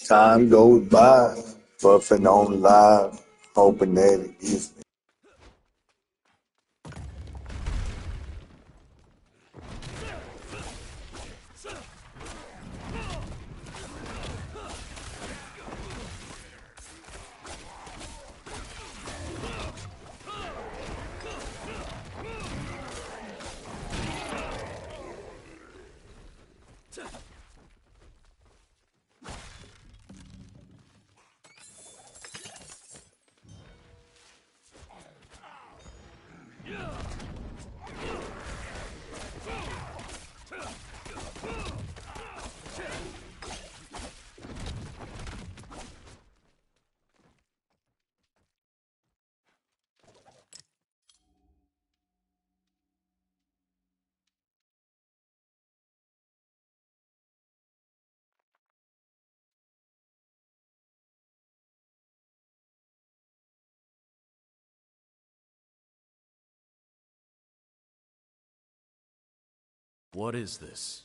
Time goes by, puffing on live, hoping that it gets me. What is this?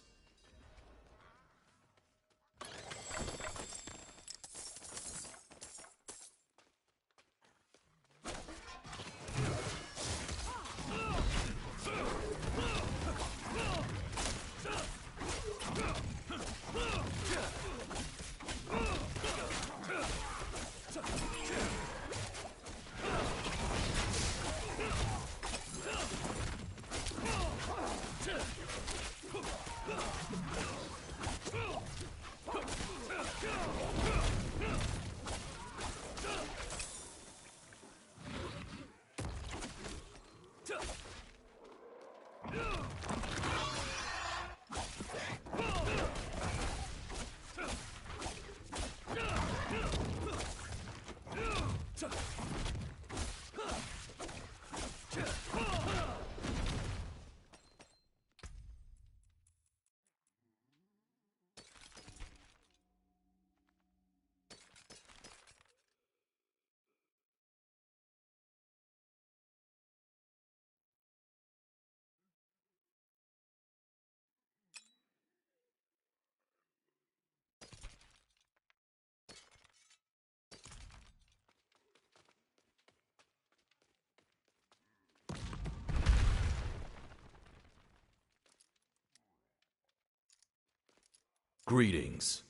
Greetings.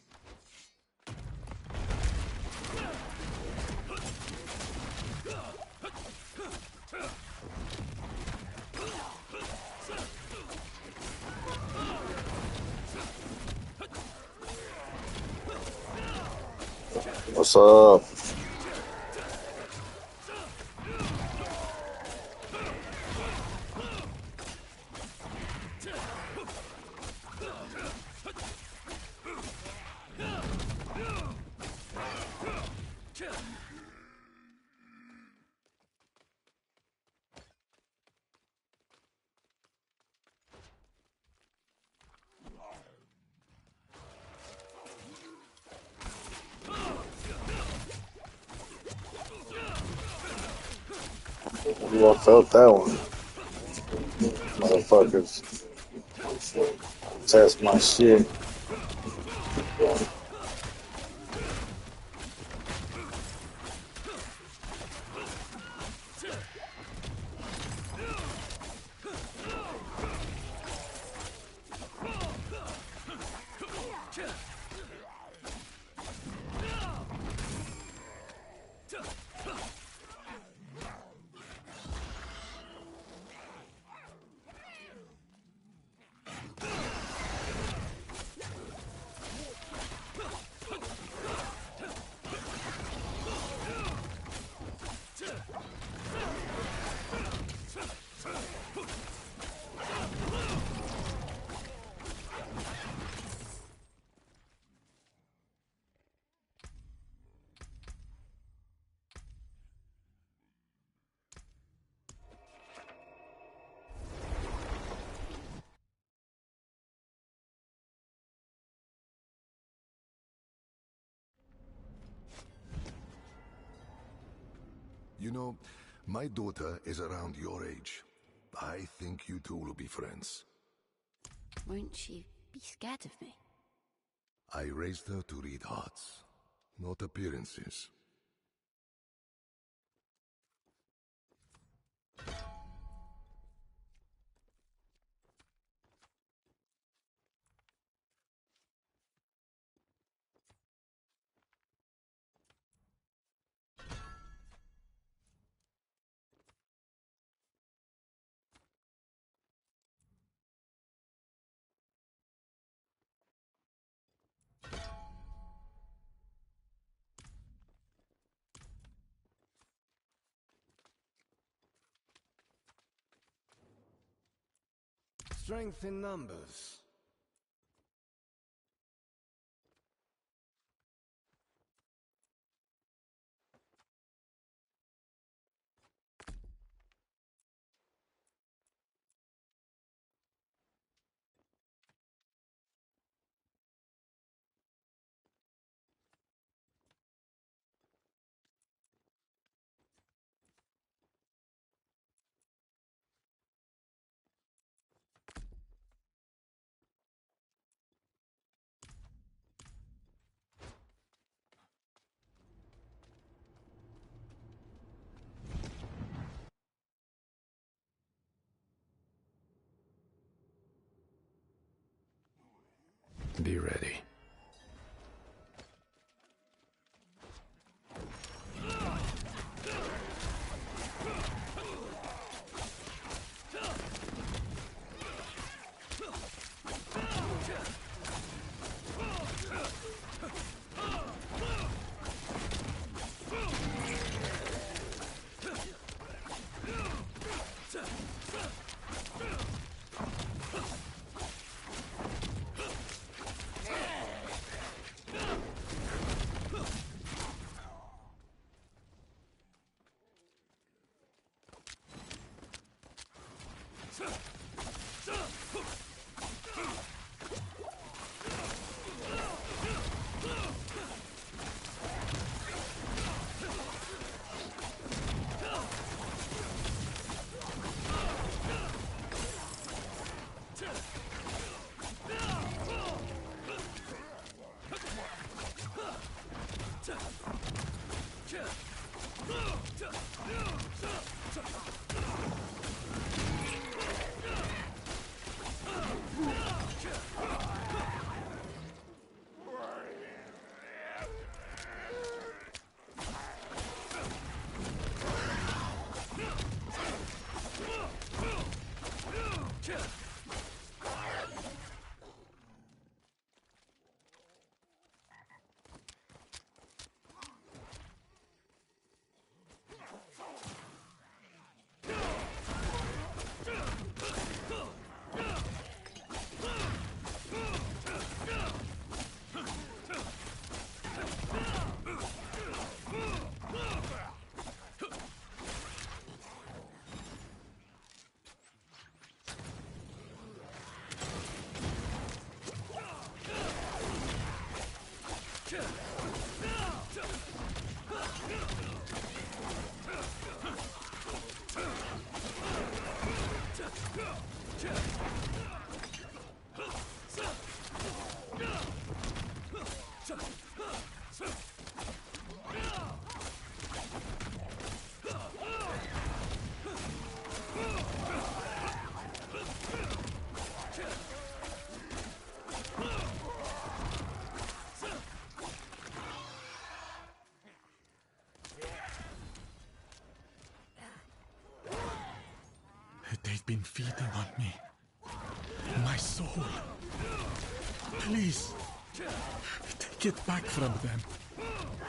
What's up? Ooh, I felt that one. Motherfuckers test my shit. You know, my daughter is around your age. I think you two will be friends. Won't she be scared of me? I raised her to read hearts, not appearances. Strength in numbers. Be ready. They've been feeding on me. My soul. Please, take it back from them.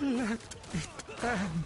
Let it end.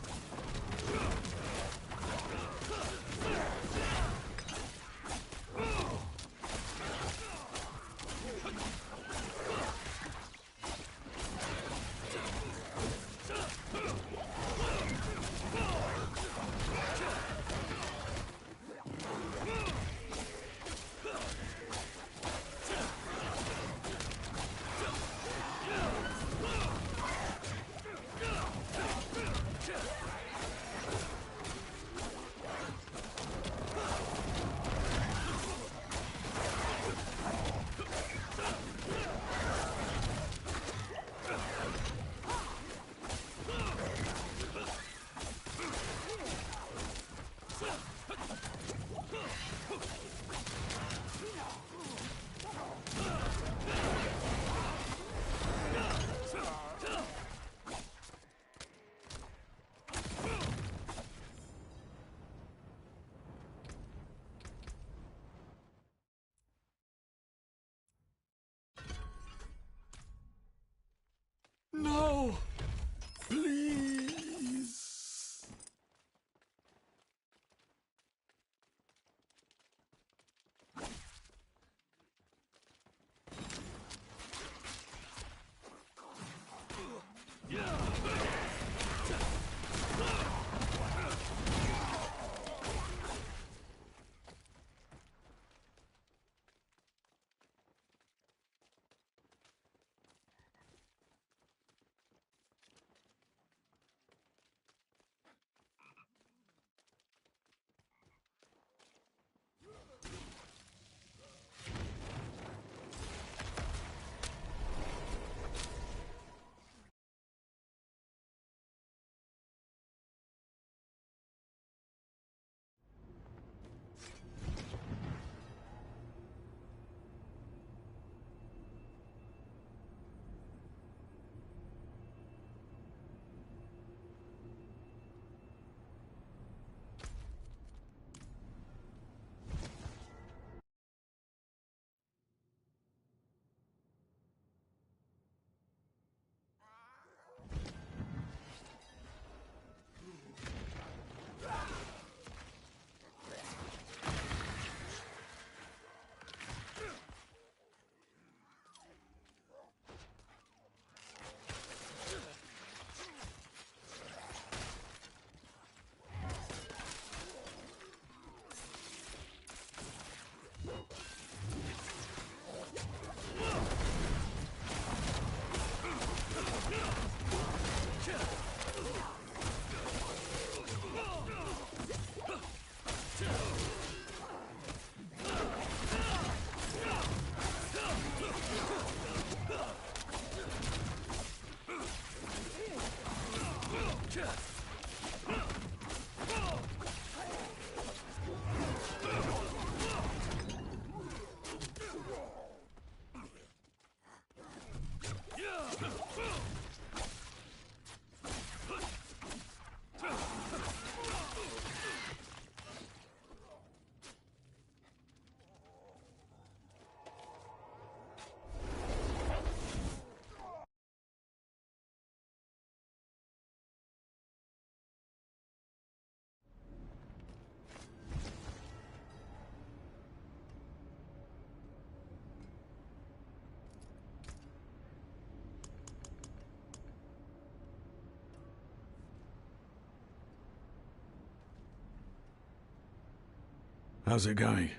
How's it going?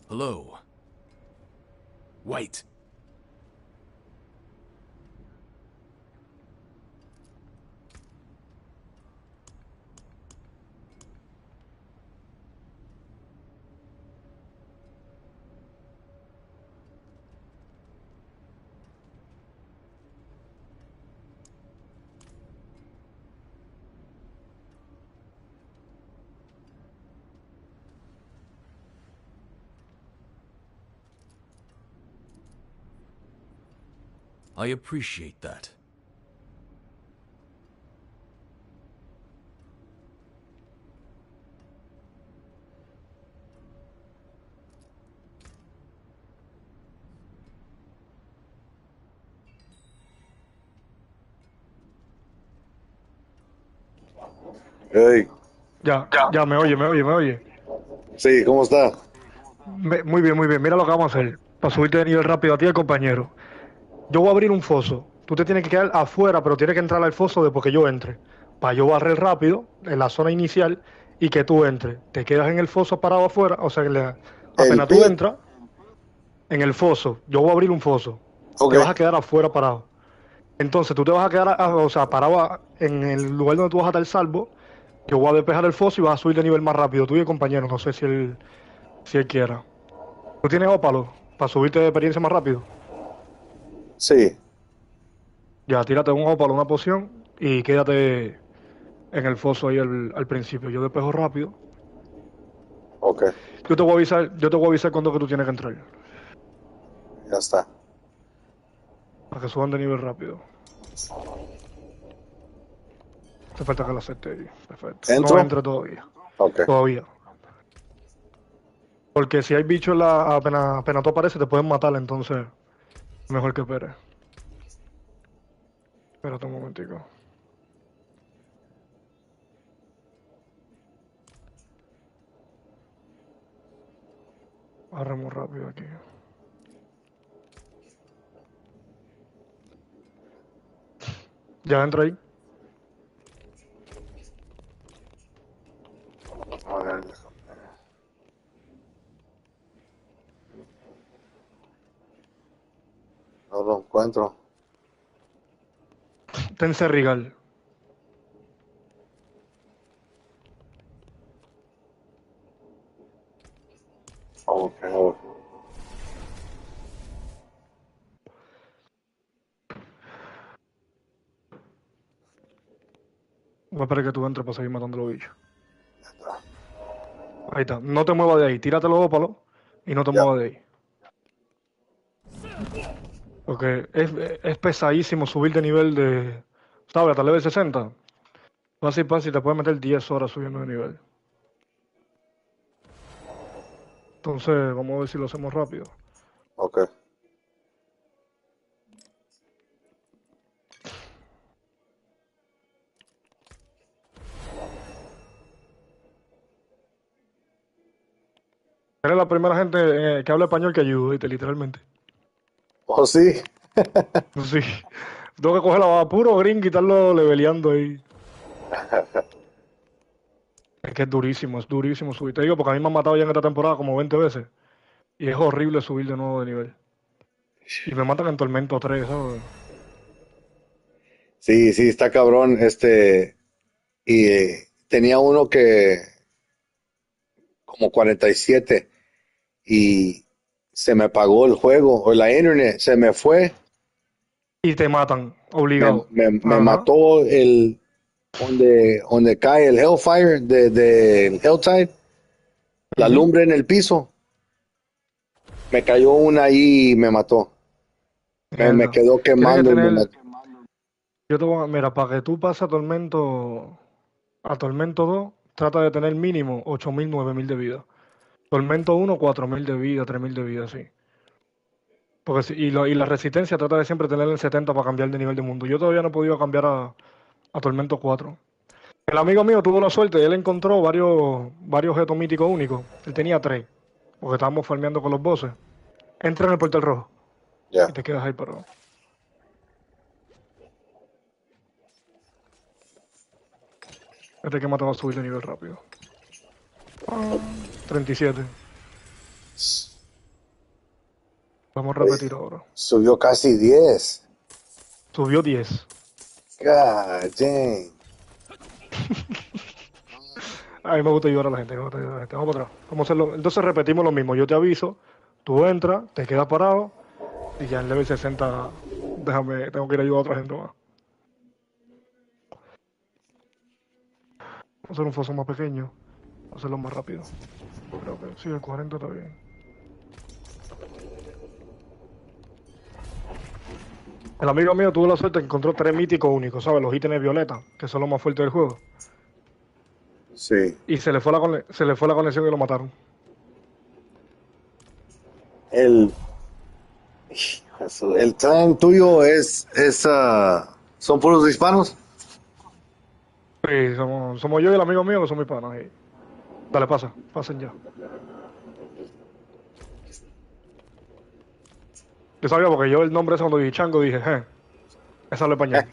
Hello. Wait. I appreciate that. Hey, Ya, me oye. sí, ¿cómo está? Muy bien, muy bien. Mira lo que vamos a hacer. Para subirte de nivel rápido a ti, el compañero. Yo voy a abrir un foso. Tú te tienes que quedar afuera, pero tienes que entrar al foso después que yo entre. Para yo barrer rápido en la zona inicial y que tú entres. Te quedas en el foso parado afuera. O sea, El apenas tú pit. entras en el foso, yo voy a abrir un foso. Ok, Te vas a quedar afuera parado. Entonces tú te vas a quedar, o sea, parado en el lugar donde tú vas a estar salvo. Yo voy a despejar el foso y vas a subir de nivel más rápido. Tú y el compañero, no sé si él quiera. ¿Tú tienes ópalo para subirte de experiencia más rápido? sí, Ya, tírate un ópalo, una poción y quédate en el foso ahí al principio. Yo despejo rápido. ok, Yo te voy a avisar cuando que tú tienes que entrar. ya está. Para que suban de nivel rápido. Te falta que lo acepte ahí. Perfecto. No ¿Entro? entre todavía. Ok, Todavía. Porque si hay bichos apenas tú apareces, te pueden matar, entonces mejor que esperes. Espérate un momentico. Agarremos rápido aquí. Ya entra ahí. a ver, no lo encuentro. Ten Serrigal. Ok, ok. Voy a esperar que tú entres para seguir matando a los bichos. Ahí está. No te muevas de ahí. Tírate los ópalos y no te Ya, muevas de ahí. Porque es pesadísimo subir de nivel de. ¿Sabes? Hasta level 60. Fácil, te puedes meter 10 horas subiendo de nivel. Entonces, vamos a ver si lo hacemos rápido. ok. Eres la primera gente que habla español que ayuda, ¿viste? Literalmente. Oh, sí. Sí. Tengo que coger a puro gringo y estarlo leveleando ahí. Es que es durísimo subir. Te digo, porque a mí me han matado ya en esta temporada como 20 veces. Y es horrible subir de nuevo de nivel. Y me matan en Tormento 3, ¿sabes? Sí, sí, está cabrón. Y tenía uno que, como 47, y se me apagó el juego, o la internet se me fue, Y te matan, me, obligado. me Ajá. mató donde cae el Hellfire del Helltide, la Ujú. lumbre en el piso. Me cayó una ahí y me mató. Me Mierda. quedó Tienes que quemando y me tener. mató. Mira, para que tú pases a Tormento 2, trata de tener mínimo 8.000, 9.000 de vida. Tormento 1, 4.000 de vida, 3.000 de vida, sí. Porque y la resistencia trata de siempre tener el 70 para cambiar de nivel de mundo. Yo todavía no he podido cambiar a Tormento 4. El amigo mío tuvo la suerte, él encontró varios objetos míticos únicos. Él tenía tres, porque estábamos farmeando con los bosses. Entra en el portal rojo Ya. y te quedas ahí parado. Este que mata va a subir de nivel rápido. 37. Vamos a Oye, repetir ahora. subió casi 10. Subió 10. God dang. A mí me gusta ayudar a la gente. Me gusta ayudar a la gente. Vamos para atrás. Vamos a hacerlo. Entonces repetimos lo mismo. Yo te aviso. Tú entras, te quedas parado. Y ya en level 60. Déjame, tengo que ir a ayudar a otra gente más. Vamos a hacer un foso más pequeño. Vamos a hacerlo más rápido. Creo que sí, el 40 está bien. El amigo mío tuvo la suerte, encontró 3 míticos únicos, ¿sabes? Los ítems violeta, que son los más fuertes del juego. Sí. Y se le fue la conexión y lo mataron. El, el clan tuyo son puros hispanos. Sí, somos yo y el amigo mío que son mis panas. Dale, pasen ya. Yo sabía porque yo el nombre ese cuando dije Chango dije, esa habla español.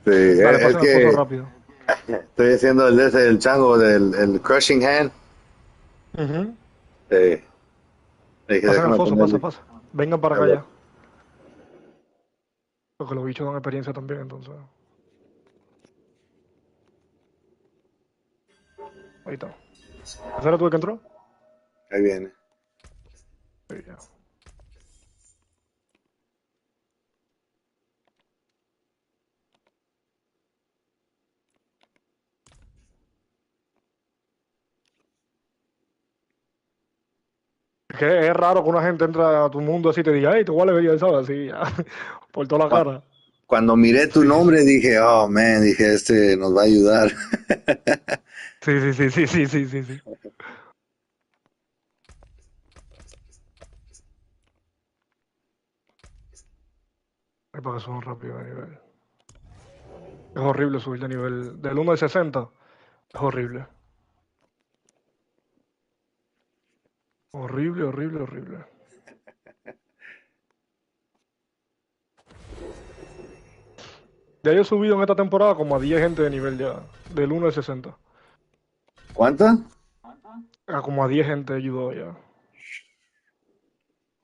Sí, Dale, es pasen al foso que rápido. estoy haciendo el chango el crushing hand. Ujú. Sí. Dije, Pasen al déjame foso, ponerle. pasa. Vengan para A acá ver. ya. Porque los bichos dan experiencia también, entonces. Ahí está. ¿Ese era tú el que entró? Ahí viene. Sí, ya. Es que es raro que una gente entre a tu mundo así y te diga, hey, te voy a leer, ¿sabes? Así, ya. Por toda la Cu- cara. Cuando miré tu Sí, sí, sí. nombre dije, oh man, dije, este nos va a ayudar. Sí, sí, sí, sí, sí, sí, sí, sí. Es para que suban rápido de nivel. Es horrible subir de nivel. Del 1 al 60. Es horrible. Horrible, horrible, horrible. Ya yo he subido en esta temporada como a 10 gente de nivel ya. Del 1 al 60. ¿Cuánta? A como a 10 gente ayudó ya.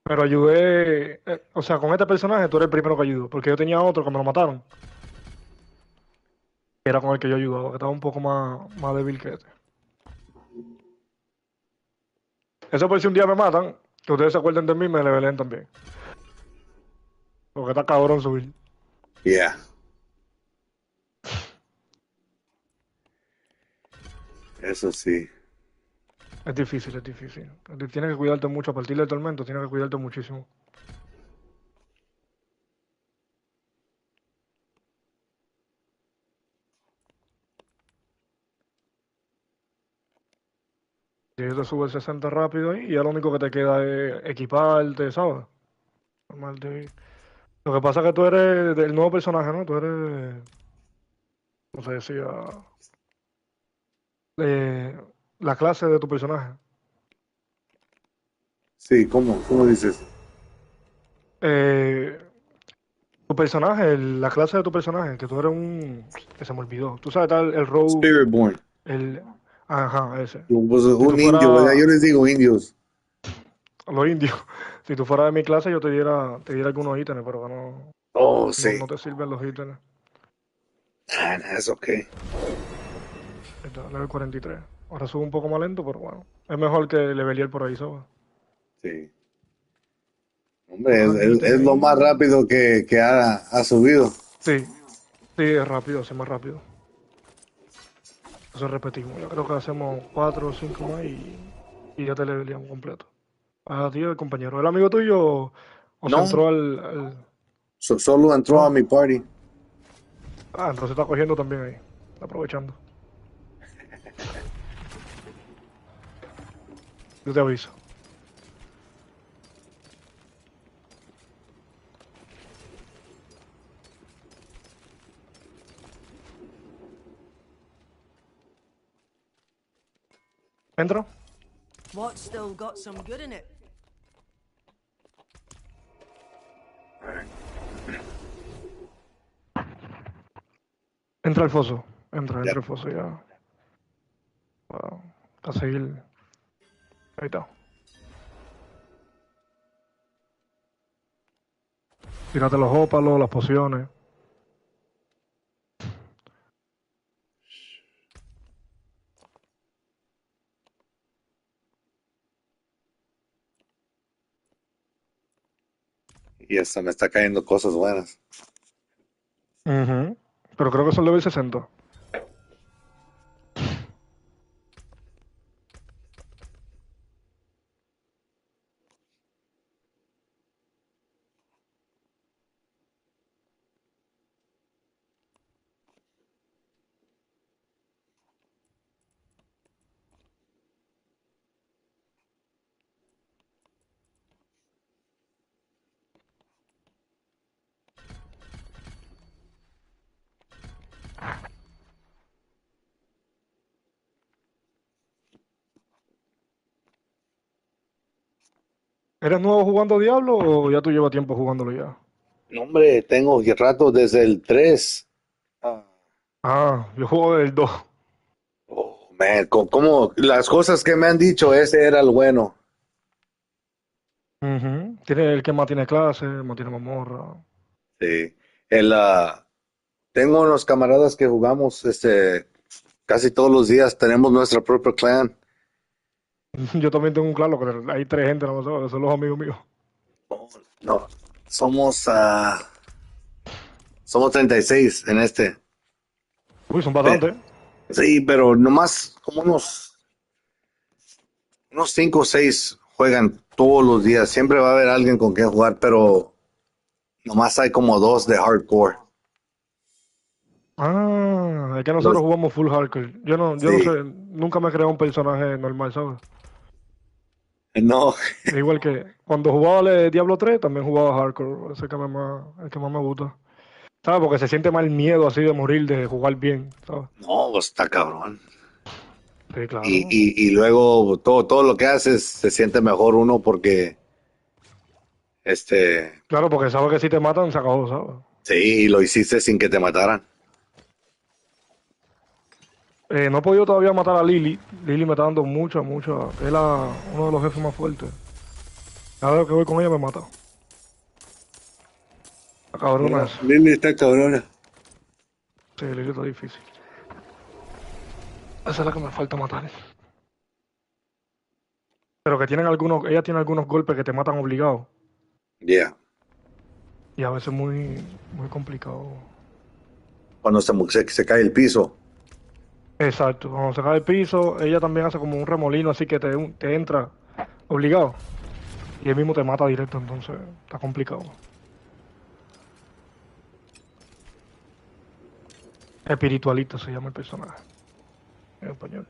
Pero ayudé. O sea, con este personaje tú eres el primero que ayudó. Porque yo tenía otro que me lo mataron. Que era con el que yo ayudaba. Que estaba un poco más débil que este. Eso por si un día me matan. Que ustedes se acuerden de mí y me levelen también. Porque está cabrón subir. Yeah, eso sí. Es difícil, es difícil. Tienes que cuidarte mucho. A partir del tormento tienes que cuidarte muchísimo. Si ellos te sube el 60 rápido ahí, y ya lo único que te queda es equiparte, ¿sabes? Armarte. Lo que pasa es que tú eres del nuevo personaje, ¿no? Tú eres, no sé, decía, eh, la clase de tu personaje. Sí, ¿cómo dices? Eh, Tu personaje, la clase de tu personaje, que tú eres que se me olvidó. Tú sabes, tal, el rogue, Spiritborn. el... Ajá, ese. Pues Si tú un indio, ¿verdad? fueras Yo les digo indios. los indios, si tú fueras de mi clase, yo te diera algunos ítems, pero que no, Oh, no, sí. no te sirven los ítems. Ah, nah, es okay. Está, level 43. Ahora sube un poco más lento, pero bueno. Es mejor que levelear por ahí, ¿sabes? Sí. Hombre, Bajan es ítems lo más ahí. rápido que ha subido. Sí, sí, es rápido, es más rápido. Entonces repetimos. Yo creo que hacemos 4 o 5 más y ya te leveleamos completo. A ti, el compañero. ¿El amigo tuyo o se No, entró al... solo entró a No? mi party. Ah, entonces está cogiendo también ahí. Está aprovechando. Yo te aviso. ¿Entra? What's still got some good in it? Entra al foso. Entra, Ya. Foso ya. Para seguir. Ahí está. Tírate los ópalos, las pociones. Y hasta me está cayendo cosas buenas. Ujú. Pero creo que son level 60. ¿Eres nuevo jugando Diablo o ya tú llevas tiempo jugándolo ya? No, hombre, tengo rato desde el 3. Ah, Ah, yo juego del 2. oh, man, como las cosas que me han dicho, ese era el bueno. Ujú. Tiene el que más tiene clase, más tiene mamorra. Sí. El, tengo unos camaradas que jugamos casi todos los días, tenemos nuestro propio clan. Yo también tengo un claro, pero hay 3 gente, no sé, son los amigos míos. Oh, no, somos, somos 36 en este. Uy, son Pe- bastantes. Sí, pero nomás como unos 5 o 6 juegan todos los días. Siempre va a haber alguien con quien jugar, pero nomás hay como dos de hardcore. Ah, es que nosotros Los, jugamos full hardcore. Yo no sí, sé, nunca me he creado un personaje normal, ¿sabes? no, Es igual que cuando jugaba el Diablo 3, también jugaba hardcore. Ese que el que más me gusta. ¿Sabes? Porque se siente más el miedo así de morir, de jugar bien, ¿sabes? no, está cabrón. Sí, Y, claro. y luego todo lo que haces se siente mejor uno porque, este, Claro, porque sabes que si te matan, se acabó, ¿sabes? sí, lo hiciste sin que te mataran. No he podido todavía matar a Lily. Lily me está dando mucha. Es uno de los jefes más fuertes. Cada vez que voy con ella me mata. La cabrona No, esa. Lili está cabrona. Sí, Lily está difícil. Esa es la que me falta matar. Pero que ella tiene algunos golpes que te matan obligado. Yeah. Y a veces muy complicado. Cuando se cae el piso. Exacto. Cuando se cae el piso, ella también hace como un remolino así que te entra obligado. Y él mismo te mata directo, entonces está complicado. Espiritualito se llama el personaje en español.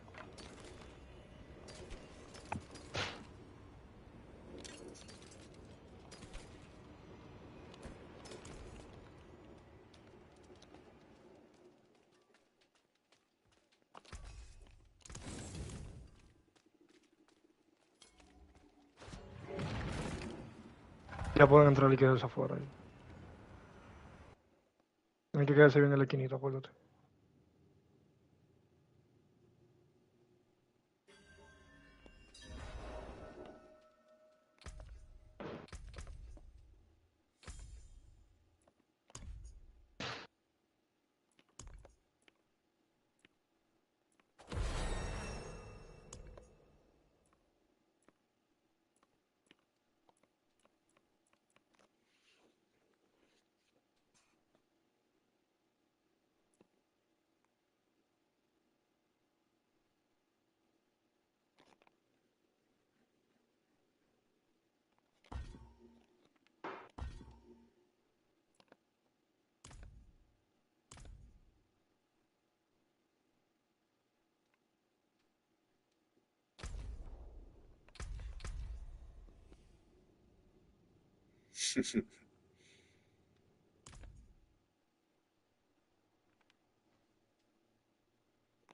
Ya pueden entrar y quedarse afuera. Hay que quedarse bien en la esquinita, acuérdate.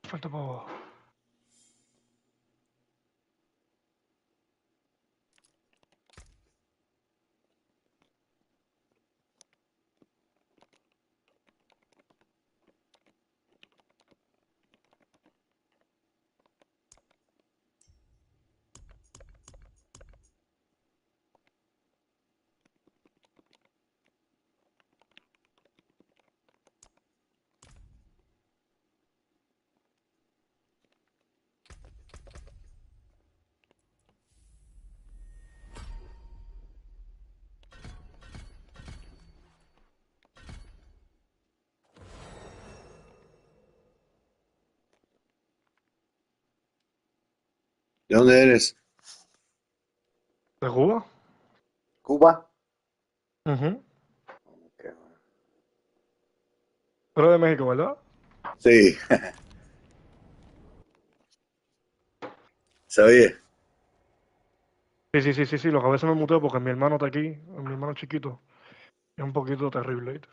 Falta para abajo. ¿De dónde eres? ¿De Cuba? ¿Cuba? Ujú. Ok. Pero de México, ¿verdad? Sí, se oye. Sí. Lo que a veces me muteo porque mi hermano está aquí, mi hermano chiquito. Es un poquito terrible, ¿viste?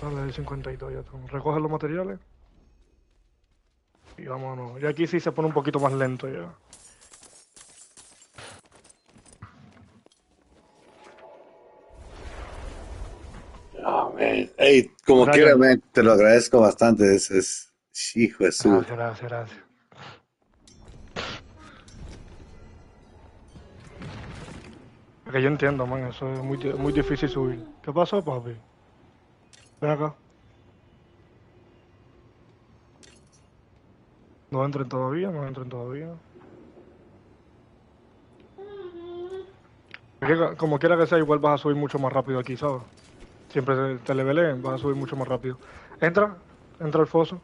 Dale, el 52 ya está. Recoge los materiales y vámonos. Y aquí sí se pone un poquito más lento ya. Oh, man. Hey, como quiera, Ryan, man, te lo agradezco bastante. Hijo de su. gracias. Es que yo entiendo, man, eso es muy difícil subir. ¿Qué pasó, papi? Ven acá. No entren todavía. Es que como quiera que sea, igual vas a subir mucho más rápido aquí, ¿sabes? Siempre te leveleen, vas a subir mucho más rápido. Entra al foso.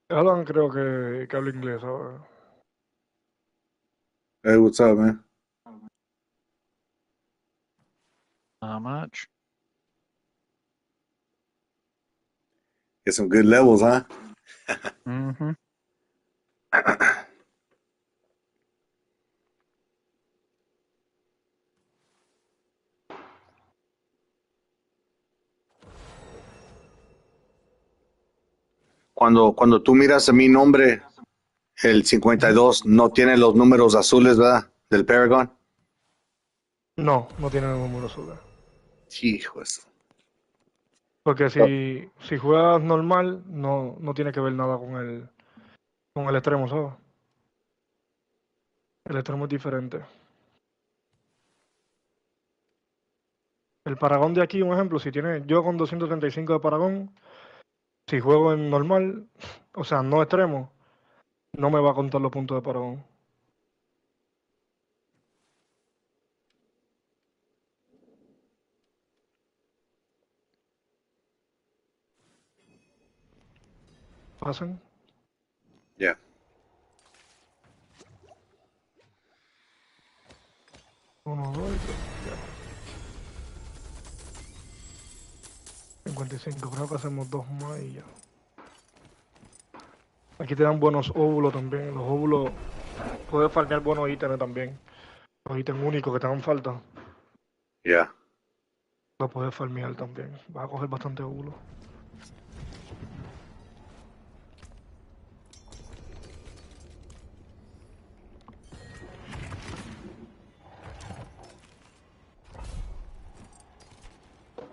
Alan creo que habla inglés, ¿sabes? Hey, what's up, man? Not much. Get some good levels, huh? Mm-hmm. Cuando tú miras a mi nombre, el Ujú. 52 no tiene los números azules, ¿verdad? Del Paragon. No tiene número azul. Hijo de su. Porque si juegas normal, no tiene que ver nada con el extremo, ¿sabes? El extremo es diferente. El Paragón de aquí, un ejemplo, si tiene yo con 235 de Paragón, si juego en normal, o sea, no extremo, no me va a contar los puntos de Paragón. ¿Pasan? Ya. 1, 2, 3, ya. 55, creo que hacemos dos más y ya. Aquí te dan buenos óvulos también. Los óvulos, puedes farmear buenos ítems también. Los ítems únicos que te dan falta, Ya. los puedes farmear también. Vas a coger bastante óvulos.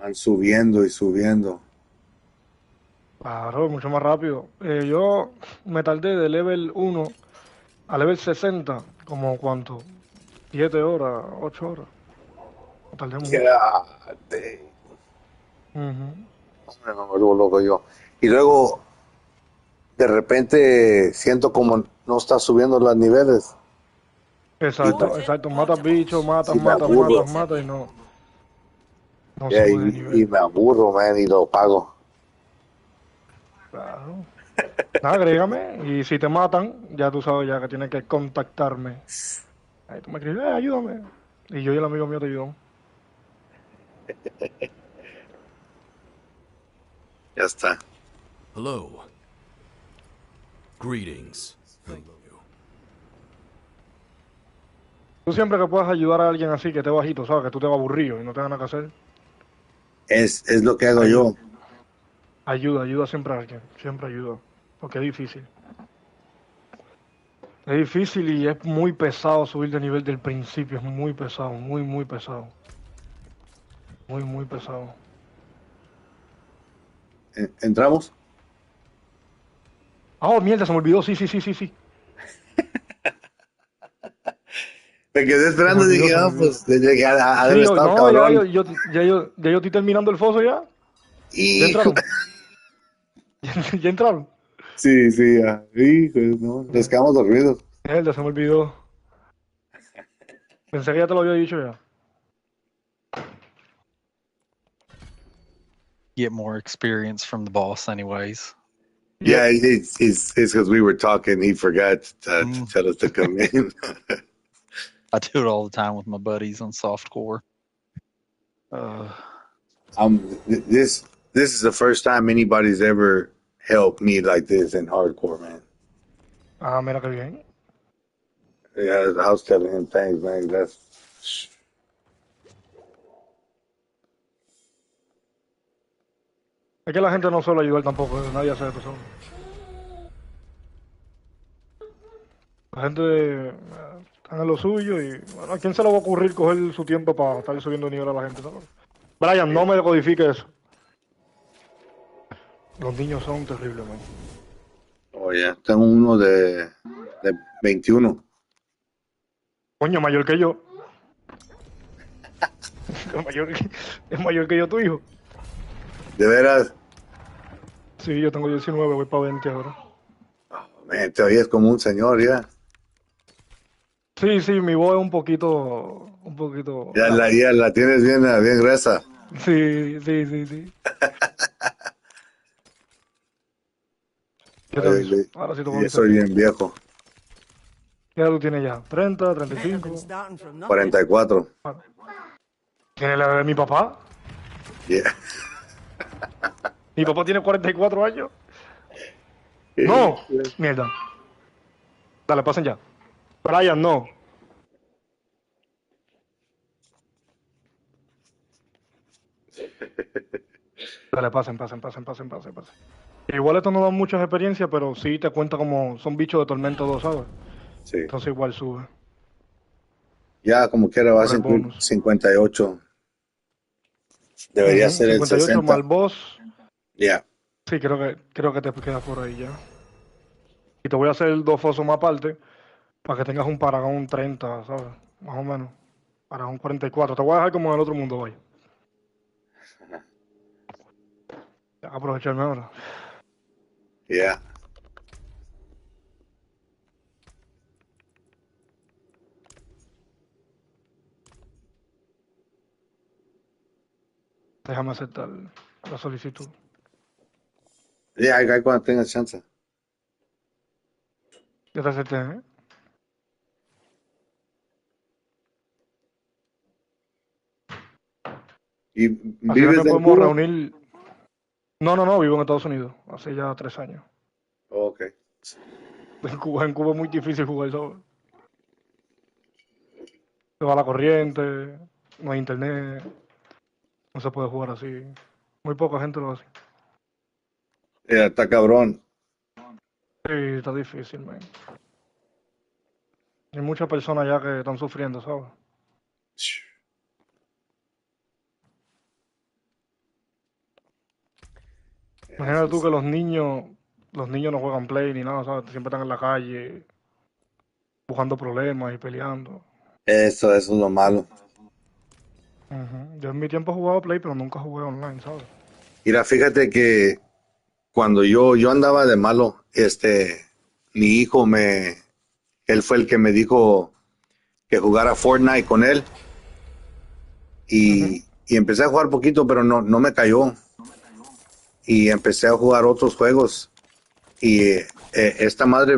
Van subiendo y subiendo. Claro, mucho más rápido. Yo me tardé de level 1 a level 60, como cuánto, 7 horas, 8 horas. Me tardé mucho. God damn. Ujú. Me vuelvo loco yo. Y luego, de repente, siento como no está subiendo los niveles. Y me, Exacto. Matas bichos, y me aburro. matas y no Yeah, sube de y nivel. me aburro, man, y lo pago. Claro. Nada, agrégame y si te matan, ya tú sabes ya que tienes que contactarme. Ahí tú me escribes, ayúdame. Y yo y el amigo mío te ayudamos. Ya está. Hello. Greetings. Thank you. Tú siempre que puedas ayudar a alguien así que esté bajito, sabes, que tú te vas aburrido y no tengas nada que hacer, Es lo que hago Ayuda, yo. ayuda siempre a alguien, siempre ayuda, porque es difícil. Es difícil y es muy pesado subir de nivel del principio, es muy pesado, muy pesado, muy pesado. ¿Entramos? Oh, mierda, se me olvidó, sí. Me quedé Se me esperando y olvidó, dije, se me ah, olvidó. pues, ha de Sí, haber estado no, cabrón. ya yo estoy terminando el foso ya. ¿Ya Hijo. entraron? ¿Ya entraron? Sí, sí, hijo, no, nos quedamos dormidos. Mierda, se me olvidó. Pensé que ya te lo había dicho ya. Get more experience from the boss, anyways. Yeah, Yep. it's because we were talking. He forgot to Mm. tell us to come in. I do it all the time with my buddies on softcore. This is the first time anybody's ever helped me like this in hardcore, man. Ah, mira qué bien. Yeah, I was telling him thanks, man. That's Es que la gente no suele ayudar tampoco, nadie hace esto solo. La gente está en lo suyo y, bueno, ¿a quién se le va a ocurrir coger su tiempo para estar subiendo nivel a la gente, ¿sabes? Brian, no me decodifique eso. Los niños son terribles, man. oh yeah. Tengo uno de 21. Coño, mayor que yo. Es mayor, es mayor que yo tu hijo. De veras, Sí, yo tengo 19, voy para 20 ahora. man, te oyes como un señor ya. Sí, mi voz es un poquito grave. Ya la tienes bien gruesa. Sí. Yo te aviso. Ahora sí te voy a Ya avisar soy bien. bien viejo. ¿Qué edad tú tienes ya? ¿30, Better than 35? starting from nothing. 44. Bueno, ¿tiene la edad de mi papá? Yeah. ¿Mi papá tiene 44 años? ¡No! Mierda. Dale, pasen ya. Brian, no. Dale, pasen. Igual esto no da muchas experiencias, pero sí te cuenta como son bichos de Tormento 2, ¿sabes? Sí. Entonces igual sube Ya como quiera va a por el bonus. 58. Debería ser el 58 más 60. el boss. Ya. Sí, creo que te quedas por ahí ya. Y te voy a hacer dos fosos más aparte para que tengas un Paragon 30, ¿sabes? Más o menos. Paragon 44. Te voy a dejar como en el otro mundo, vaya. Aprovecharme ahora. Ya. Déjame aceptar la solicitud. Ya, ahí cuando tengas chance. Ya te acepté, ¿eh? ¿Y Así vives también en podemos Cuba? reunir. No, vivo en Estados Unidos. Hace ya 3 años. Ok. En Cuba es muy difícil jugar solo. Se va la corriente, no hay internet, no se puede jugar así. Muy poca gente lo hace. Ya, está cabrón. Sí, está difícil, man. Hay muchas personas ya que están sufriendo, ¿sabes? Imagínate tú que los niños no juegan play ni nada, ¿sabes? Siempre están en la calle, buscando problemas y peleando. Eso es lo malo. Yo en mi tiempo jugaba play, pero nunca jugué online, ¿sabes? Mira, fíjate que cuando yo andaba de malo, mi hijo él fue el que me dijo que jugara Fortnite con él Ujú. y empecé a jugar poquito, pero no me cayó y empecé a jugar otros juegos y esta madre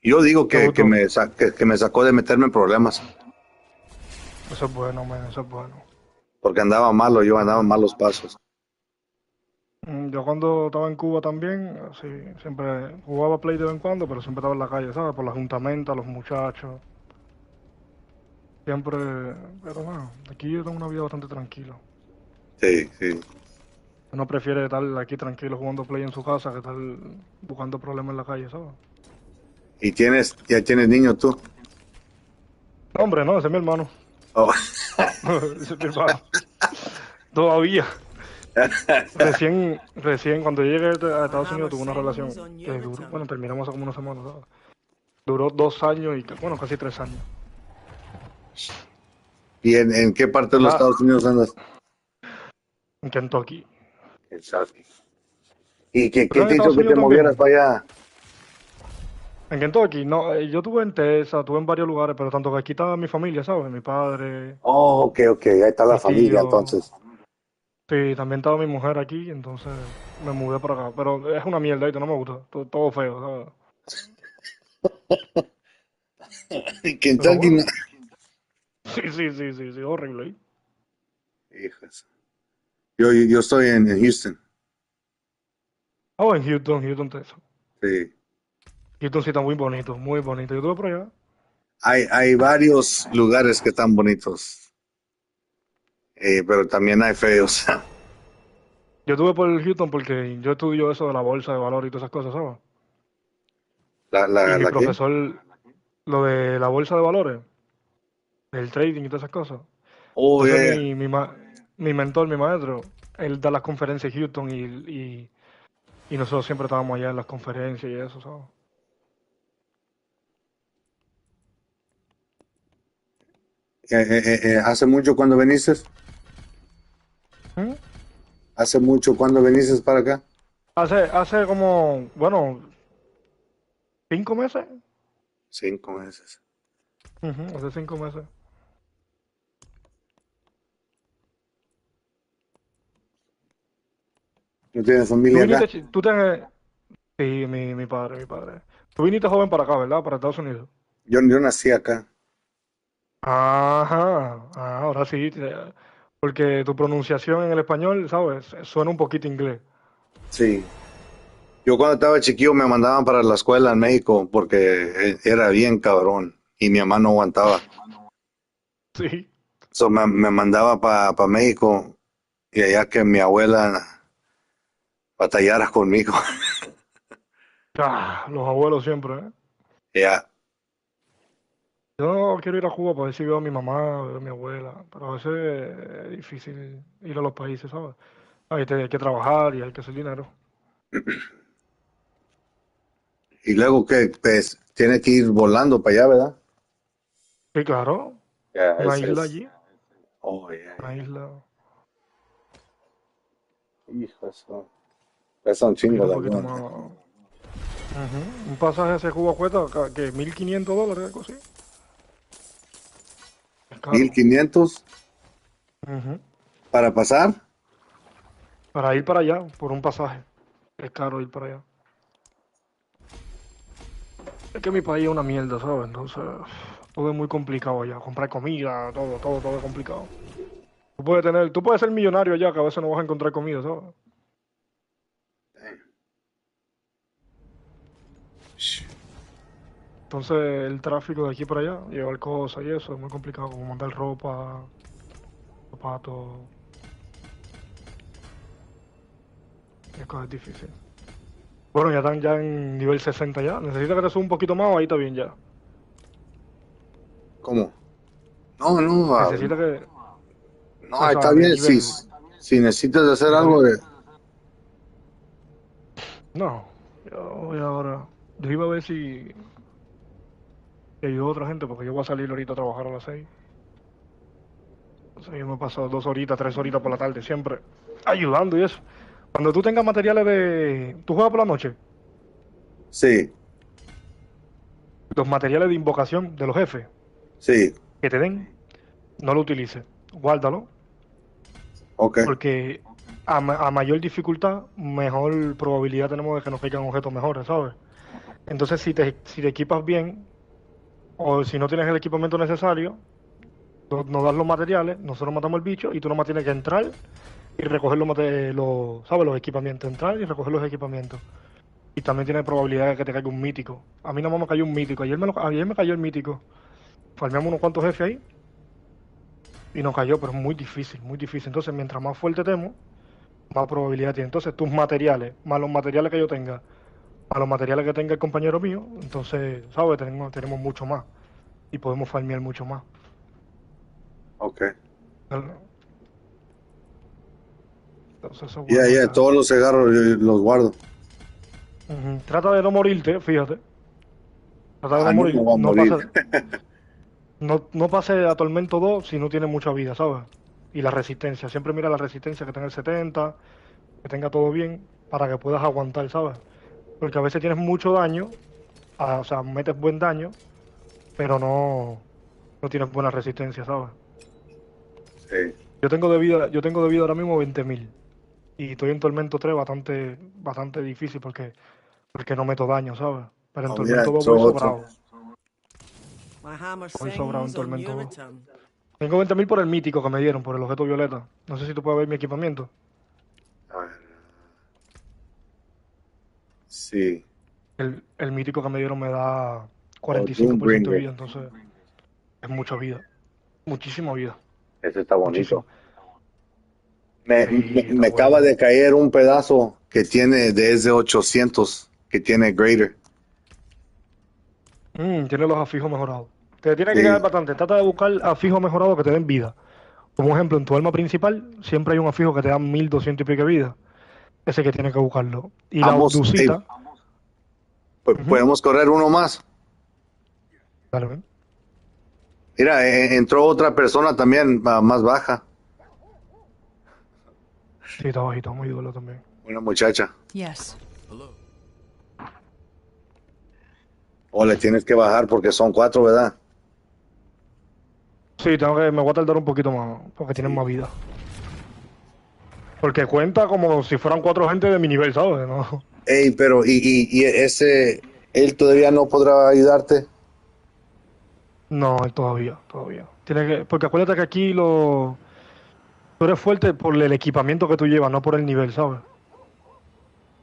yo digo ¿Te que gustó? que me sacó de meterme en problemas Eso es bueno, man, eso es bueno. porque andaba malo, yo andaba en malos pasos. Yo cuando estaba en Cuba también, sí, siempre jugaba play de vez en cuando, pero siempre estaba en la calle, ¿sabes? Por la juntamenta, los muchachos. Siempre, pero bueno, aquí yo tengo una vida bastante tranquila. Sí, sí. Uno prefiere estar aquí tranquilo jugando Play en su casa que estar buscando problemas en la calle, ¿sabes? ¿Y ya tienes niño tú? No, hombre, no, ese es mi hermano. Oh. Ese es mi hermano. Todavía. Recién, cuando llegué a The Estados Unidos hammer tuve una relación sings on que your duró, return. bueno, terminamos hace como una semana, ¿sabes? Duró 2 años y, bueno, casi 3 años. ¿Y en qué parte de los Nada, Estados Unidos andas? en Kentucky. Exacto. ¿Y qué, ¿Tú estás qué en te hizo Estados que te Unidos movieras también? para allá? En Kentucky, no, yo estuve en Texas, estuve en varios lugares, pero tanto que aquí estaba mi familia, ¿sabes? Mi padre, Oh, ok, ok, ahí está la mi familia tío. entonces. Sí, también estaba mi mujer aquí, entonces me mudé para acá. Pero es una mierda, ¿viste? No me gusta. Todo feo, ¿sabes? En Pero Kentucky, no. bueno. Sí, horrible. ¿Eh? Hijas. Yo estoy en Houston. Oh, en Houston, Texas. Sí. Houston sí está muy bonito, muy bonito. Yo estuve por allá. Hay varios lugares que están bonitos, pero también hay feos. Yo estuve por Houston porque yo estudio eso de la bolsa de valores y todas esas cosas, ¿sabes? ¿La, Y la, mi la qué? profesor, lo de la bolsa de valores, el trading y todas esas cosas. Oh, Entonces yeah, yeah. mi mentor, mi maestro, él da las conferencias en Houston y nosotros siempre estábamos allá en las conferencias y eso, ¿sabes? ¿Hace mucho cuando viniste? ¿Mm? ¿Hace mucho cuando viniste para acá? Hace como, bueno, 5 meses. 5 meses. Ujú, hace 5 meses. ¿No tienes Tú familia acá? viniste, tú tienes, sí, mi padre. Tú viniste joven para acá, ¿verdad? Para Estados Unidos. Yo nací acá. Ajá, ahora sí, porque tu pronunciación en el español, ¿sabes? Suena un poquito inglés. Sí. Yo cuando estaba chiquillo me mandaban para la escuela en México porque era bien cabrón y mi mamá no aguantaba. Sí. So me mandaba para México y allá que mi abuela batallara conmigo. Los abuelos siempre, ¿eh? Ya, Yo quiero ir a Cuba para ver si veo a mi mamá, veo a mi abuela, pero a veces es difícil ir a los países, ¿sabes? Hay que trabajar y hay que hacer dinero. y luego que pues, tiene que ir volando para allá, ¿verdad? Sí, claro, Ya, una ese isla es. allí, Oh, ya, una ya. isla, Hijo, eso. Pesa un poquito chingo un de poquito avión. más. Ujú. Un pasaje hacia Cuba cuesta, que $1,500, algo así. Es mil caro. quinientos Ujú. para pasar. Para ir para allá, por un pasaje. Es caro ir para allá. Es que mi país es una mierda, ¿sabes? Entonces, todo es muy complicado allá. Comprar comida, todo es complicado. Tú puedes ser millonario allá, que a veces no vas a encontrar comida, ¿sabes? Entonces, el tráfico de aquí para allá, llevar cosas y eso, es muy complicado, como mandar ropa, zapatos, es difícil. Bueno, ya están ya en nivel 60 ya. Necesita que te suba un poquito más o ahí está bien ya. ¿Cómo? No, no, Necesita que, no, o está sea, de bien. Si, nivel, si necesitas hacer está algo, bien. No, yo voy ahora. Yo iba a ver si ayudo a otra gente, porque yo voy a salir ahorita a trabajar a las 6. Entonces yo me paso 2 horitas, 3 horitas por la tarde, siempre ayudando y eso. Cuando tú tengas materiales de... ¿Tú juegas por la noche? sí, Los materiales de invocación de los jefes sí, que te den, no lo utilices. Guárdalo, ok. porque a mayor dificultad, mejor probabilidad tenemos de que nos caigan objetos mejores, ¿sabes? Entonces, si te equipas bien, o si no tienes el equipamiento necesario, nos das los materiales, nosotros matamos el bicho y tú nomás tienes que entrar y recoger ¿sabes? Los equipamientos. Entrar y recoger los equipamientos. Y también tiene probabilidad de que te caiga un mítico. A mí nomás me cayó un mítico. Ayer me cayó el mítico. Farmeamos unos cuantos jefes ahí y no cayó, pero es muy difícil, muy difícil. Entonces, mientras más fuerte temo, más probabilidad tiene. Entonces, tus materiales, más los materiales que yo tenga, más los materiales que tenga el compañero mío, entonces, ¿sabes? Tenemos mucho más y podemos farmear mucho más. Ok. Entonces, eso es Ya, bueno ya, acá. todos los agarro y los guardo. Ujú. Trata de no morirte, fíjate. Trata de no Ah, no me morir. voy a morir. No pase a Tormento 2 si no tiene mucha vida, ¿sabes? Y la resistencia. Siempre mira la resistencia que tenga el 70, que tenga todo bien, para que puedas aguantar, ¿sabes? Porque a veces tienes mucho daño, o sea, metes buen daño, pero no tienes buena resistencia, ¿sabes? Sí. Yo tengo de vida ahora mismo 20.000. Y estoy en Tormento 3 bastante difícil porque no meto daño, ¿sabes? Pero en Oh, mira, Tormento 2 entró voy otro. sobrado. My hammer Voy sobrado en sings on Tormento your 2. return. Tengo 20.000 por el mítico que me dieron, por el objeto violeta. No sé si tú puedes ver mi equipamiento. A ver, sí. El mítico que me dieron me da Oh, 45% de Doombringer. vida, entonces es mucha vida. Muchísima vida. Ese está bonito. Muchísima. Sí, está Me acaba bueno. de caer un pedazo que tiene desde 800, que tiene Greater. Tiene los afijos mejorados. Te tiene que quedar Sí. bastante. Trata de buscar afijos mejorados que te den vida. Como ejemplo, en tu arma principal siempre hay un afijo que te da 1.200 y pico de vida. Ese que tienes que buscarlo. Y la Vamos, obdusita. Ujú. podemos correr uno más. Dale, ven. Mira, entró otra persona también, más baja, Sí, está bajito, muy duro también. una muchacha. Yes. Hello. O le tienes que bajar porque son 4, ¿verdad? Sí, me voy a tardar un poquito más, porque tienen Sí. más vida. Porque cuenta como si fueran 4 gente de mi nivel, ¿sabes? ¿No? Ey, pero y ese, él todavía no podrá ayudarte. No, todavía. Porque acuérdate que aquí tú eres fuerte por el equipamiento que tú llevas, no por el nivel, ¿sabes?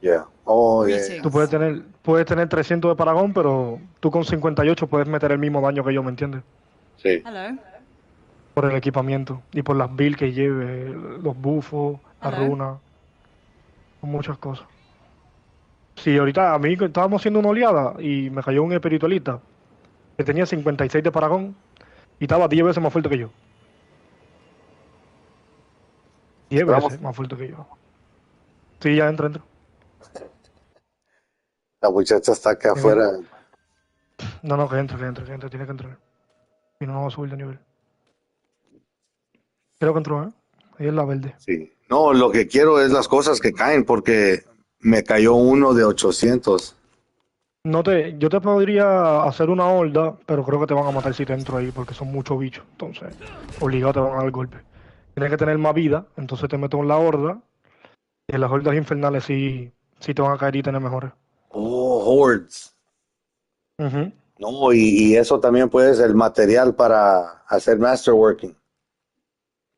Yeah. Oh, yeah, yeah. Tú Greetings. puedes tener 300 de Paragón, pero tú con 58 puedes meter el mismo daño que yo, ¿me entiendes? Sí. Hello. Por el equipamiento y por las builds que lleve, los bufos, las Hello. runas, muchas cosas. Sí, ahorita a mí estábamos haciendo una oleada y me cayó un espiritualista que tenía 56 de Paragón y estaba 10 veces más fuerte que yo. 10 Entramos. veces más fuerte que yo. Sí, ya entra. La muchacha está acá afuera. No, que entre, tiene que entrar. Y no va a subir de nivel. Creo que entró, ¿eh? Ahí es la verde. Sí. No, lo que quiero es las cosas que caen porque me cayó uno de 800. Yo te podría hacer una horda, pero creo que te van a matar si te entro ahí, porque son muchos bichos. Entonces, obligado te van a dar golpe. Tienes que tener más vida, entonces te meto en la horda. Y en las hordas infernales sí te van a caer y tener mejores. Oh, hordes. Ujú. No, y eso también puede ser el material para hacer masterworking.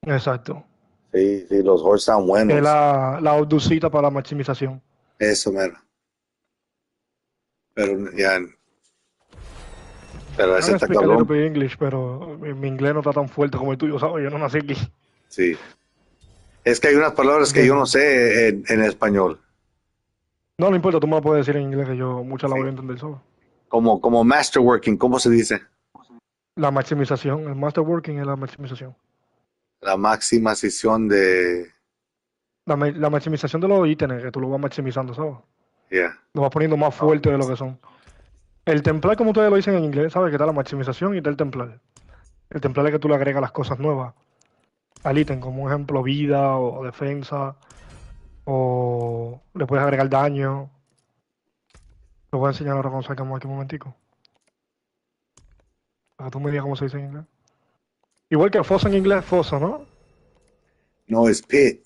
Exacto. Sí, sí, los hordes están Es buenos. la obducita para la maximización. Eso, mero. Pero ya, pero I ese can está speak a little cabrón. bit English, pero mi inglés no está tan fuerte como el tuyo, ¿sabes? Yo no nací aquí. Sí. Es que hay unas palabras que yo no ¿Entiendes? sé en español. No, no importa, tú me lo puedes decir en inglés, que yo muchas la Sí. voy a entender solo. Como masterworking, ¿cómo se dice? La maximización, el masterworking es la maximización. La maximización de... La maximización de los ítems, que tú lo vas maximizando, ¿sabes? Yeah. Lo vas poniendo más fuerte de lo que son. El templar, como ustedes lo dicen en inglés, ¿sabes? Que está la maximización y está el templar. El templar es que tú le agregas las cosas nuevas al ítem, como un ejemplo, vida o defensa, o le puedes agregar daño. Te voy a enseñar ahora cuando sacamos aquí un momentico. Para que tú me digas cómo se dice en inglés. Igual que foso en inglés, foso, ¿no? No, es pit.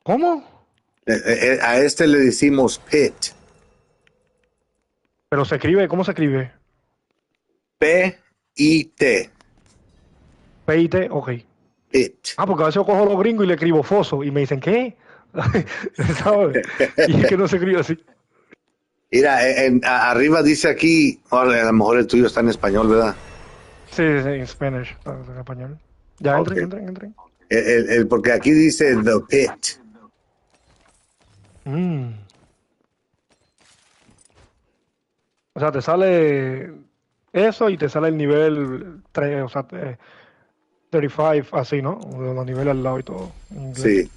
¿Cómo? A este le decimos pit. Pero se escribe, ¿cómo se escribe? P-I-T. P-I-T, ok. Pit. Ah, porque a veces yo cojo los gringos y le escribo foso y me dicen, ¿qué? ¿Sabes? Y es que no se escribe así. Mira, arriba dice aquí, a lo mejor el tuyo está en español, ¿verdad? Sí, sí, en Spanish, en español. Ya, Ok. entren. Porque aquí dice The Pit. Mm. O sea, te sale eso y te sale el nivel 3, o sea, 35, así, ¿no? Los niveles al lado y todo, en inglés. Sí.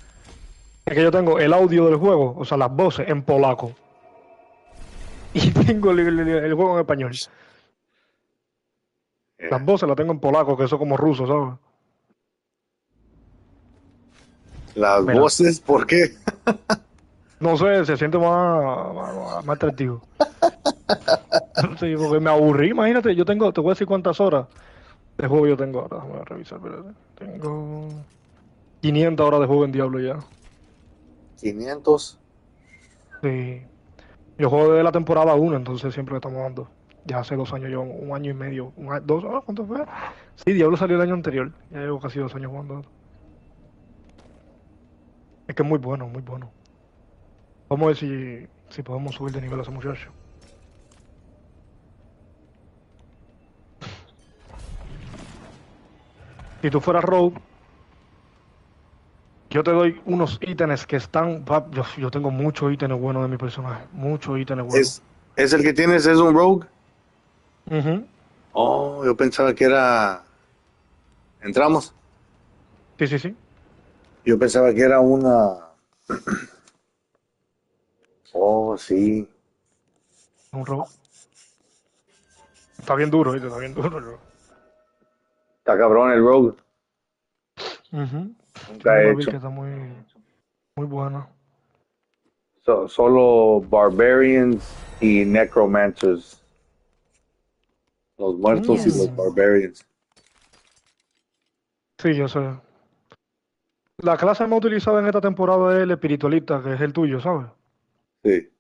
Es que yo tengo el audio del juego, o sea, las voces en polaco. Y tengo el juego en español. Las Yeah. voces las tengo en polaco, que eso es como ruso, ¿sabes? Las Mira, voces, ¿por qué? no sé, se siente más atractivo. Sí, porque me aburrí, imagínate, yo tengo, te voy a decir cuántas horas de juego yo tengo ahora, voy a revisar, espérate. Tengo 500 horas de juego en Diablo ya. 500. Sí. Yo juego desde la temporada 1, entonces siempre le estamos dando. Ya hace 2 años, yo un año y medio, dos, ¿cuánto fue? Sí, Diablo salió el año anterior, ya llevo casi 2 años jugando. Es que es muy bueno, muy bueno. Vamos a ver si podemos subir de nivel a ese muchacho. Si tú fueras Rogue, yo te doy unos ítems que están. Yo tengo muchos ítems buenos de mi personaje. Muchos ítems buenos. ¿Es el que tienes? ¿Es un rogue? Ujú. Oh, yo pensaba que era. ¿Entramos? Sí, sí, sí. Yo pensaba que era una. Oh, sí. Un Rogue. Está bien duro, ¿viste? Está bien duro. Está cabrón el rogue. Ujú. Nunca Tiene he una build hecho. que está muy buena. Solo barbarians y necromancers. Los muertos y los Mm. barbarians. Sí, yo sé. La clase más utilizada en esta temporada es el espiritualista, que es el tuyo, ¿sabes? Sí.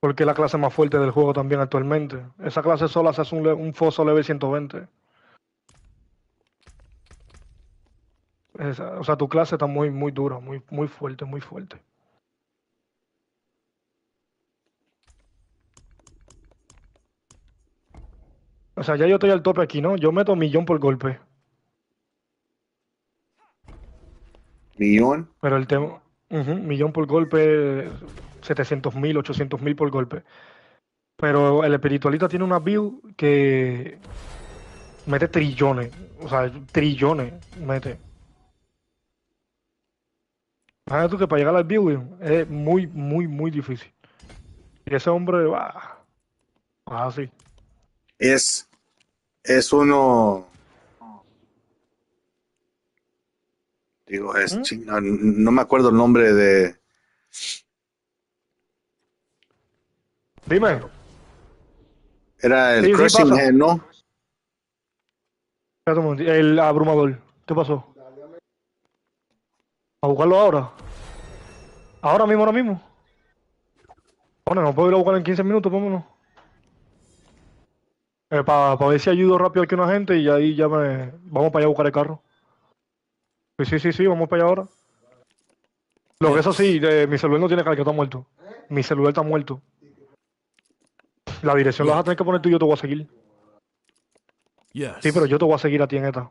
Porque es la clase más fuerte del juego también actualmente. Esa clase sola se hace un foso level 120. O sea, tu clase está muy dura, muy fuerte, muy fuerte. O sea, ya yo estoy al tope aquí, ¿no? Yo meto 1.000.000 por golpe. Millón. Pero el tema, 1.000.000 por golpe, 700.000, 800.000 por golpe. Pero el espiritualista tiene una build que mete trillones. O sea, trillones mete. Imagínate tú que para llegar al build es muy difícil. Y ese hombre va así. Es, es uno. Digo, ¿Mm? no me acuerdo el nombre de. Dime. Era el Sí, sí, Crushing pasa. Head, ¿no? Espérate un momento. El abrumador. ¿Qué pasó? ¿A buscarlo ahora? Ahora mismo. Bueno, no puedo ir a buscar en 15 minutos, vámonos. Para ver si ayudo rápido aquí a una gente y ahí ya me. Vamos para allá a buscar el carro. Sí, vamos para allá ahora. Lo que eso sí, Yes. mi celular no tiene carga, está muerto. Mi celular está muerto. La dirección la vas a Look. tener que poner tú y yo te voy a seguir. Sí, pero Yes. yo te voy a seguir a ti en esta.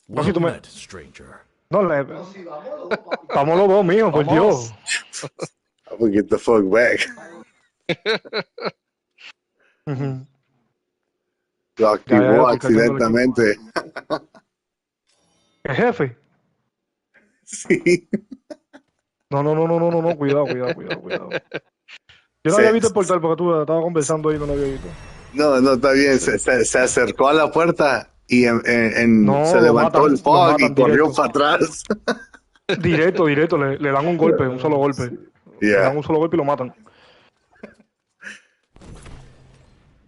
No, si Well tú me. met, stranger. No, vamos los dos, mijo, por Dios. Almost. I would get the fuck back. Ujú. Lo Ya, activó estoy cargando el equipo. accidentalmente. ¿El jefe? Sí. No, cuidado. Yo no había Se, visto el portal porque tú estabas conversando ahí y no lo había visto. no, está bien. Se acercó a la puerta y se No, levantó el lo fog y matan corrió directo. para atrás. Directo, le dan un golpe, un solo golpe. Le dan Yeah. un solo golpe y lo matan.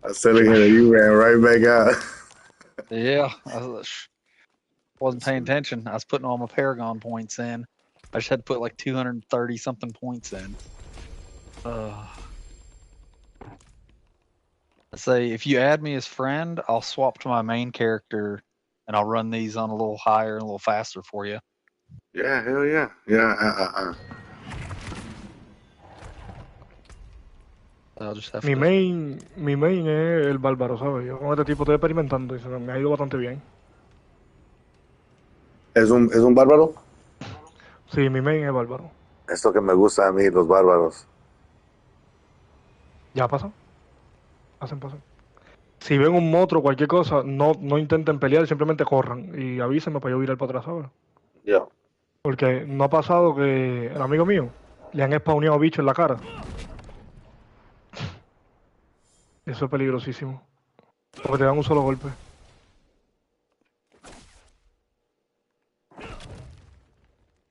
I was telling him that you ran right back out. Yeah, wasn't paying attention. I was putting all my Paragon points in. I just had to put like 230 something points in. I say if you add me as friend, I'll swap to my main character and I'll run these on a little higher and a little faster for you. Yeah, hell yeah. Yeah. I'll just have Mi to. main es el bárbaro, ¿sabes? Yo con este tipo estoy experimentando y me ha ido bastante bien. ¿Es un bárbaro? Sí, mi main es bárbaro. Esto que me gusta a mí, los bárbaros. Ya pasa. Pasen. Si ven un monstruo o cualquier cosa, no intenten pelear, simplemente corran y avísenme para yo virar para atrás, ¿sabes? Yo. Porque no ha pasado que el amigo mío le han spawneado bichos en la cara. Eso es peligrosísimo. Porque te dan un solo golpe.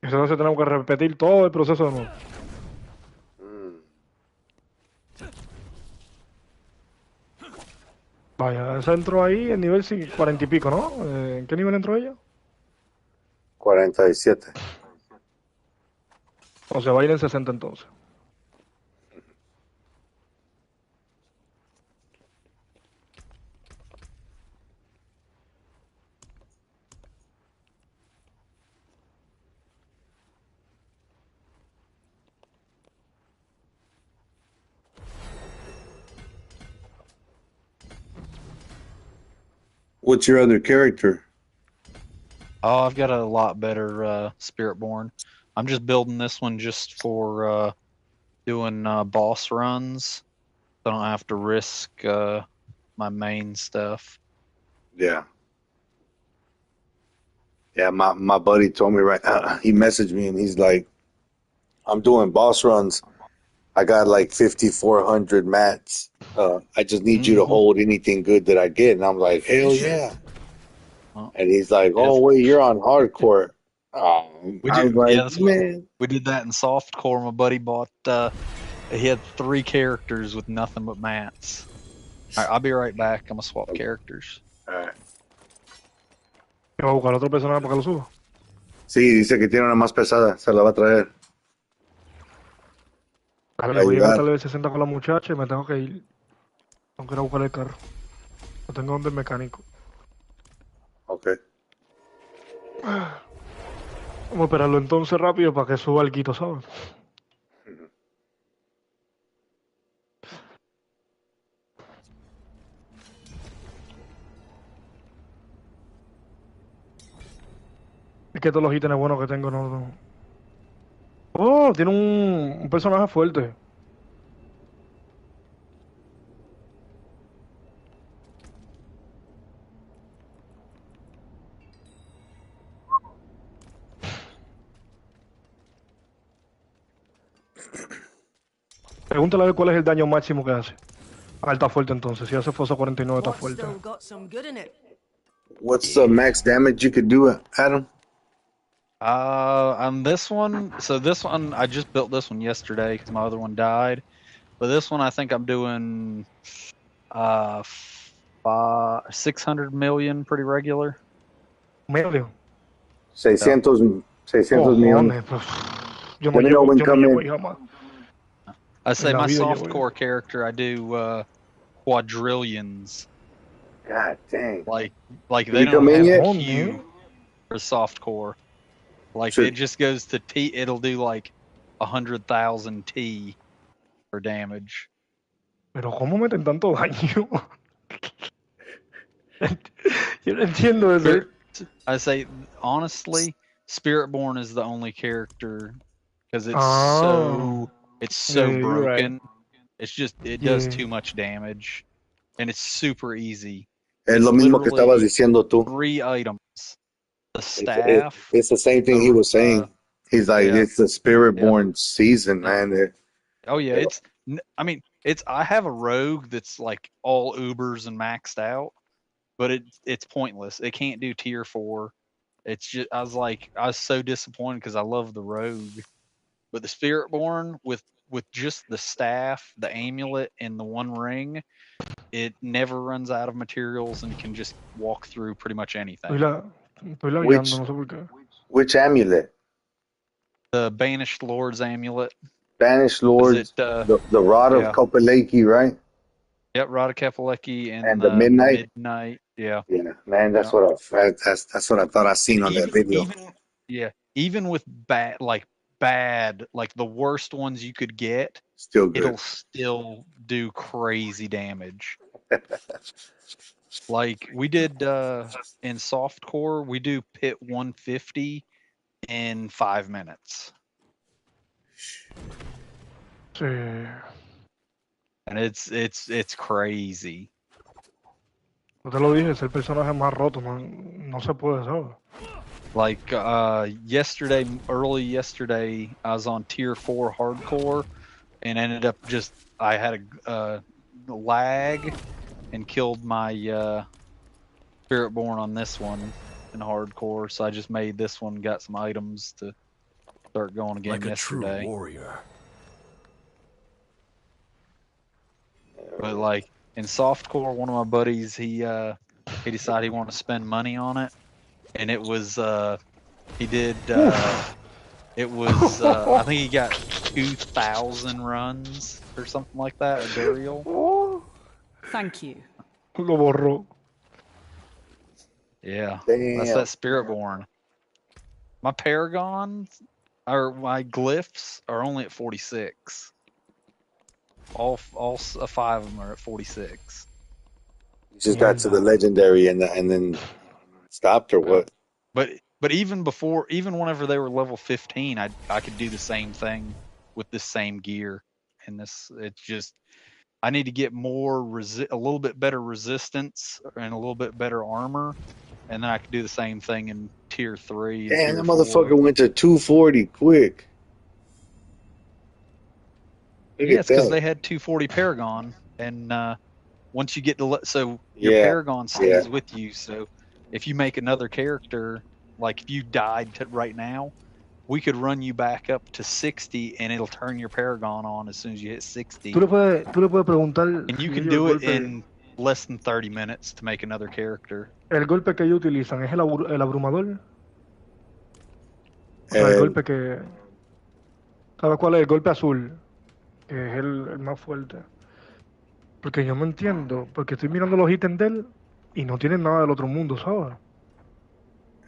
Entonces tenemos que repetir todo el proceso de nuevo. Vaya, esa entró ahí en nivel 40 y pico, ¿no? ¿En qué nivel entró ella? 47. O sea, va a ir en 60 entonces. What's your other character? Oh, I've got a lot better Spiritborn. I'm just building this one just for doing boss runs. So I don't have to risk my main stuff. Yeah. Yeah, my buddy told me he messaged me and he's like, I'm doing boss runs. I got like 5,400 mats. I just need you to hold anything good that I get. And I'm like, hell yeah. And he's like, oh, wait, you're on hardcore. I was like, man. We did that in softcore. My buddy bought, he had 3 characters with nothing but mats. All right, I'll be right back. I'm going to swap characters. All right. ¿Va a buscar otro personaje para que lo suba? Sí, dice que tiene una más pesada. Se la va a traer. Dale, voy a llegar hasta el level 60 con la muchacha y me tengo que ir. Tengo que ir a buscar el carro. No tengo donde el mecánico. Ok. Vamos a esperarlo entonces rápido para que suba el quito, ¿sabes? Es que todos los ítems buenos que tengo no. Oh, tiene un personaje fuerte. Pregúntale a ver cuál es el daño máximo que hace. Ah, está fuerte entonces. Si hace foso 49 está What's fuerte. still got some good in it? What's the max damage you could do, Adam? On this one, so this one, I just built this one yesterday because my other one died. But this one, I think I'm doing 600 million pretty regular. Medio. 600 millones. Pues, yo no Let me know when llego coming. ahí jamás. I say En la my vida yo softcore character, I do quadrillions. God dang. Like they You don't come in have yet? a Q for softcore. Like Sure. it just goes to T. It'll do like 100,000 T for damage. Pero ¿cómo meten tanto daño? Yo no entiendo eso. I say honestly, Spiritborn is the only character because it's so Yeah, you're right. broken. It's just it does Yeah. too much damage, and it's super easy. Es It's lo mismo que literally estabas diciendo tú. 3 items: the staff. It's the same thing he was saying. He's like, yeah. it's the Spiritborn season, Yeah. man. Oh yeah, I mean, I have a rogue that's like all Ubers and maxed out, but it's pointless. It can't do tier 4. It's just I was so disappointed because I love the rogue, but the Spiritborn with just the staff, the amulet, and the one ring, it never runs out of materials and can just walk through pretty much anything. Estoy lagueando, no sé por qué. Which amulet? The Banished Lord's amulet. Banished Lords, the Rod of Kopeleki, right? Yep, Rod of Kopeleki and the Midnight. Yeah. Yeah, man, that's what I thought I seen on that video. Even with bad, like the worst ones you could get, Still good. it'll still do crazy damage. Like we did in softcore, we do pit 150 in 5 minutes. Sí. And it's crazy. Yo te lo dije, es el personaje más roto, man. No se puede, ¿sabes? Like early yesterday, I was on tier 4 hardcore and ended up I had a lag and killed my Spiritborn on this one in hardcore. So I just made this one, got some items to start going again Like a yesterday. true warrior. But like in softcore, one of my buddies, he decided he wanted to spend money on it, and it was he did it was I think he got 2,000 runs or something like that, a burial. Thank you. Lo borró. Yeah, Damn. that's that Spiritborn. My Paragons or my glyphs are only at 46. All 5 of them are at 46. You just got to the legendary and then stopped or what? But even whenever they were level 15, I could do the same thing with this same gear. And it's just I need to get a little bit better resistance and a little bit better armor, and then I can do the same thing in tier 3. Damn, that motherfucker went to 240 quick. Yeah, it's because they had 240 Paragon, and once you get to your Paragon stays with you. So if you make another character, like if you died right now, we could run you back up to 60, and it'll turn your Paragon on as soon as you hit 60. Tú le puedes preguntar. And you can do it in less than 30 minutes to make another character. El golpe que ellos utilizan es el abrumador. O sea, el golpe que. ¿Sabes cuál es? El golpe azul. Que es el más fuerte. Porque yo no entiendo. Porque estoy mirando los ítems de él y no tienen nada del otro mundo, ¿sabes?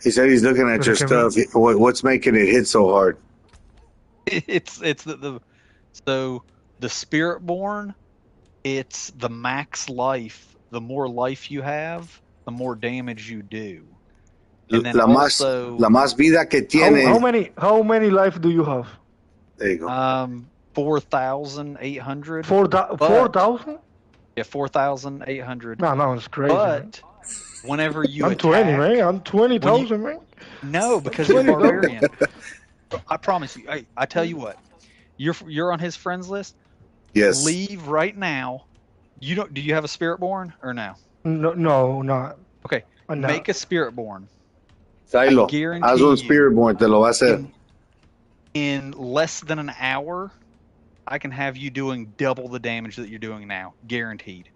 He said he's looking at your stuff. What's making it hit so hard? It's the Spiritborn. It's the max life. The more life you have, the more damage you do. And then la más vida que tiene. How many life do you have? There you go. 4,800. 4,000? Yeah, 4,800. No, it's crazy. But whenever you I'm 20, man. I'm 20,000, man. No, because you're barbarian. I promise you. I tell you what. You're on his friends list. Yes. Leave right now. Do you have a Spiritborn or no? No, not. Okay. Make a Spiritborn. Silo, haz un Spiritborn, te lo va a hacer. In less than an hour, I can have you doing double the damage that you're doing now, guaranteed.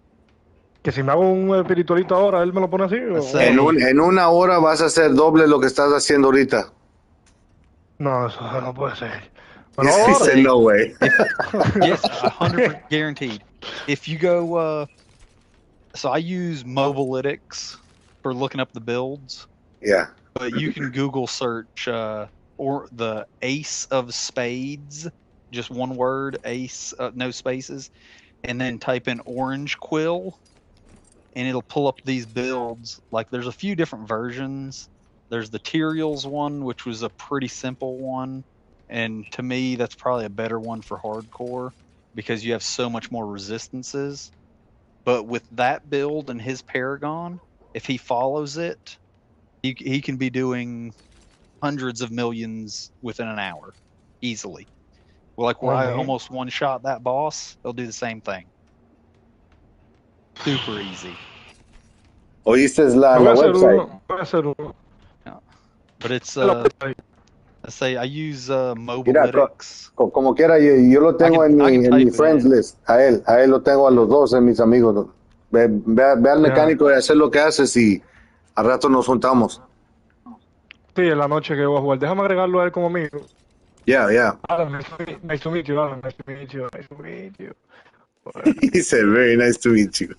Que si me hago un espiritualito ahora, él me lo pone así. En una hora vas a hacer doble lo que estás haciendo ahorita. No, eso no puede ser. He said no way. Yes, 100% guaranteed. If you go, so I use Mobilytics for looking up the builds. Yeah. But you can Google search or the Ace of Spades, just one word, Ace, no spaces, and then type in Orange Quill, and it'll pull up these builds. Like there's a few different versions. There's the Tyrael's one, which was a pretty simple one, and to me that's probably a better one for hardcore because you have so much more resistances. But with that build and his Paragon, if he follows it, he can be doing hundreds of millions within an hour, easily. Well, like where I almost one-shot that boss, they'll do the same thing. Super easy. ¿Oíste la website? But it's I say I use Mobilytics. Mira, como quiera, yo lo tengo en mi friends list. A él lo tengo a los dos en mis amigos. Ve al mecánico y hacer lo que haces y al rato nos juntamos. Sí, en la noche que voy a jugar. Déjame agregarlo a él como amigo. Yeah. Alan, nice to meet you, Alan. Nice to meet you. He said, very nice to meet you.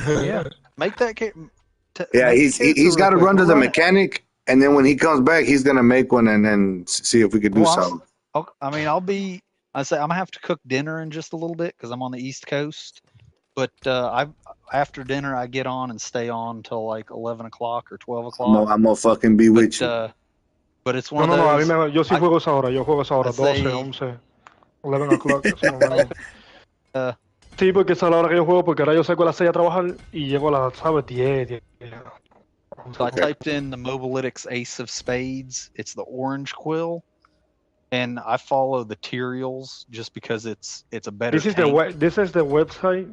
Yeah, make that. Yeah, he's got to run to the mechanic And then when he comes back, he's gonna make one and then see if we could do Well, something. I mean, I say I'm gonna have to cook dinner in just a little bit because I'm on the East Coast. But I after dinner I get on and stay on till like 11 o'clock or 12 o'clock. I'm gonna fucking be But with you. it's one No, of no, no, those. yo sí juego esa hora, yo juego esa I hora, 12, say 11, 11 o'clock, eso más o menos. uh, Sí, porque esa es la hora que yo juego, porque ahora yo salgo a las 6 a trabajar y llego a las, ¿sabes? 10, 11 so I como. typed in the Mobalytics Ace of Spades. It's the orange quill, and I follow the Tyraels just because it's a better tank. This is the website.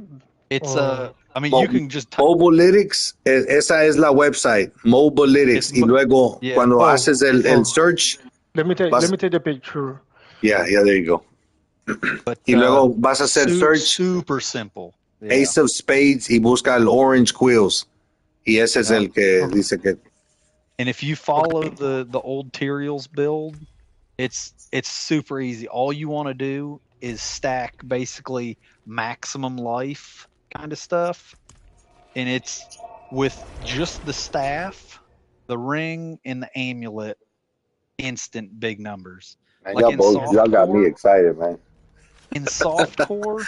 It's Oh, I mean you can just Mobalytics, esa es la website, it's Mobalytics. Y luego, yeah cuando oh, haces el oh. search, Let vas, me take the picture. yeah, there you go. but Y luego vas a hacer search super simple. Yeah. Ace of Spades y busca el Orange Quills. Y ese es Yeah. el que Okay. dice que. And if you follow the old Tyraels build, it's super easy. All you want to do is stack basically maximum life kind of stuff, and it's with just the staff, the ring, and the amulet, instant big numbers. Man, Like y'all got me excited, man. in softcore,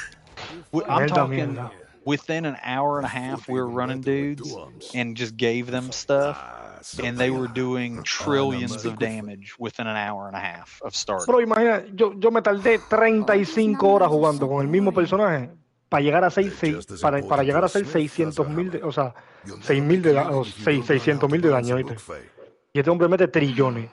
I'm Mierda, talking mierda. within an hour and a half we were running dudes and just gave them stuff and they were doing trillions of damage within an hour and a half of starting. Bro, imagina, yo me tardé 35 horas jugando con el mismo personaje para llegar a para llegar a hacer 600.000, o sea, 6.000 o 600.000 de daño, ¿viste? Y este hombre mete trillones.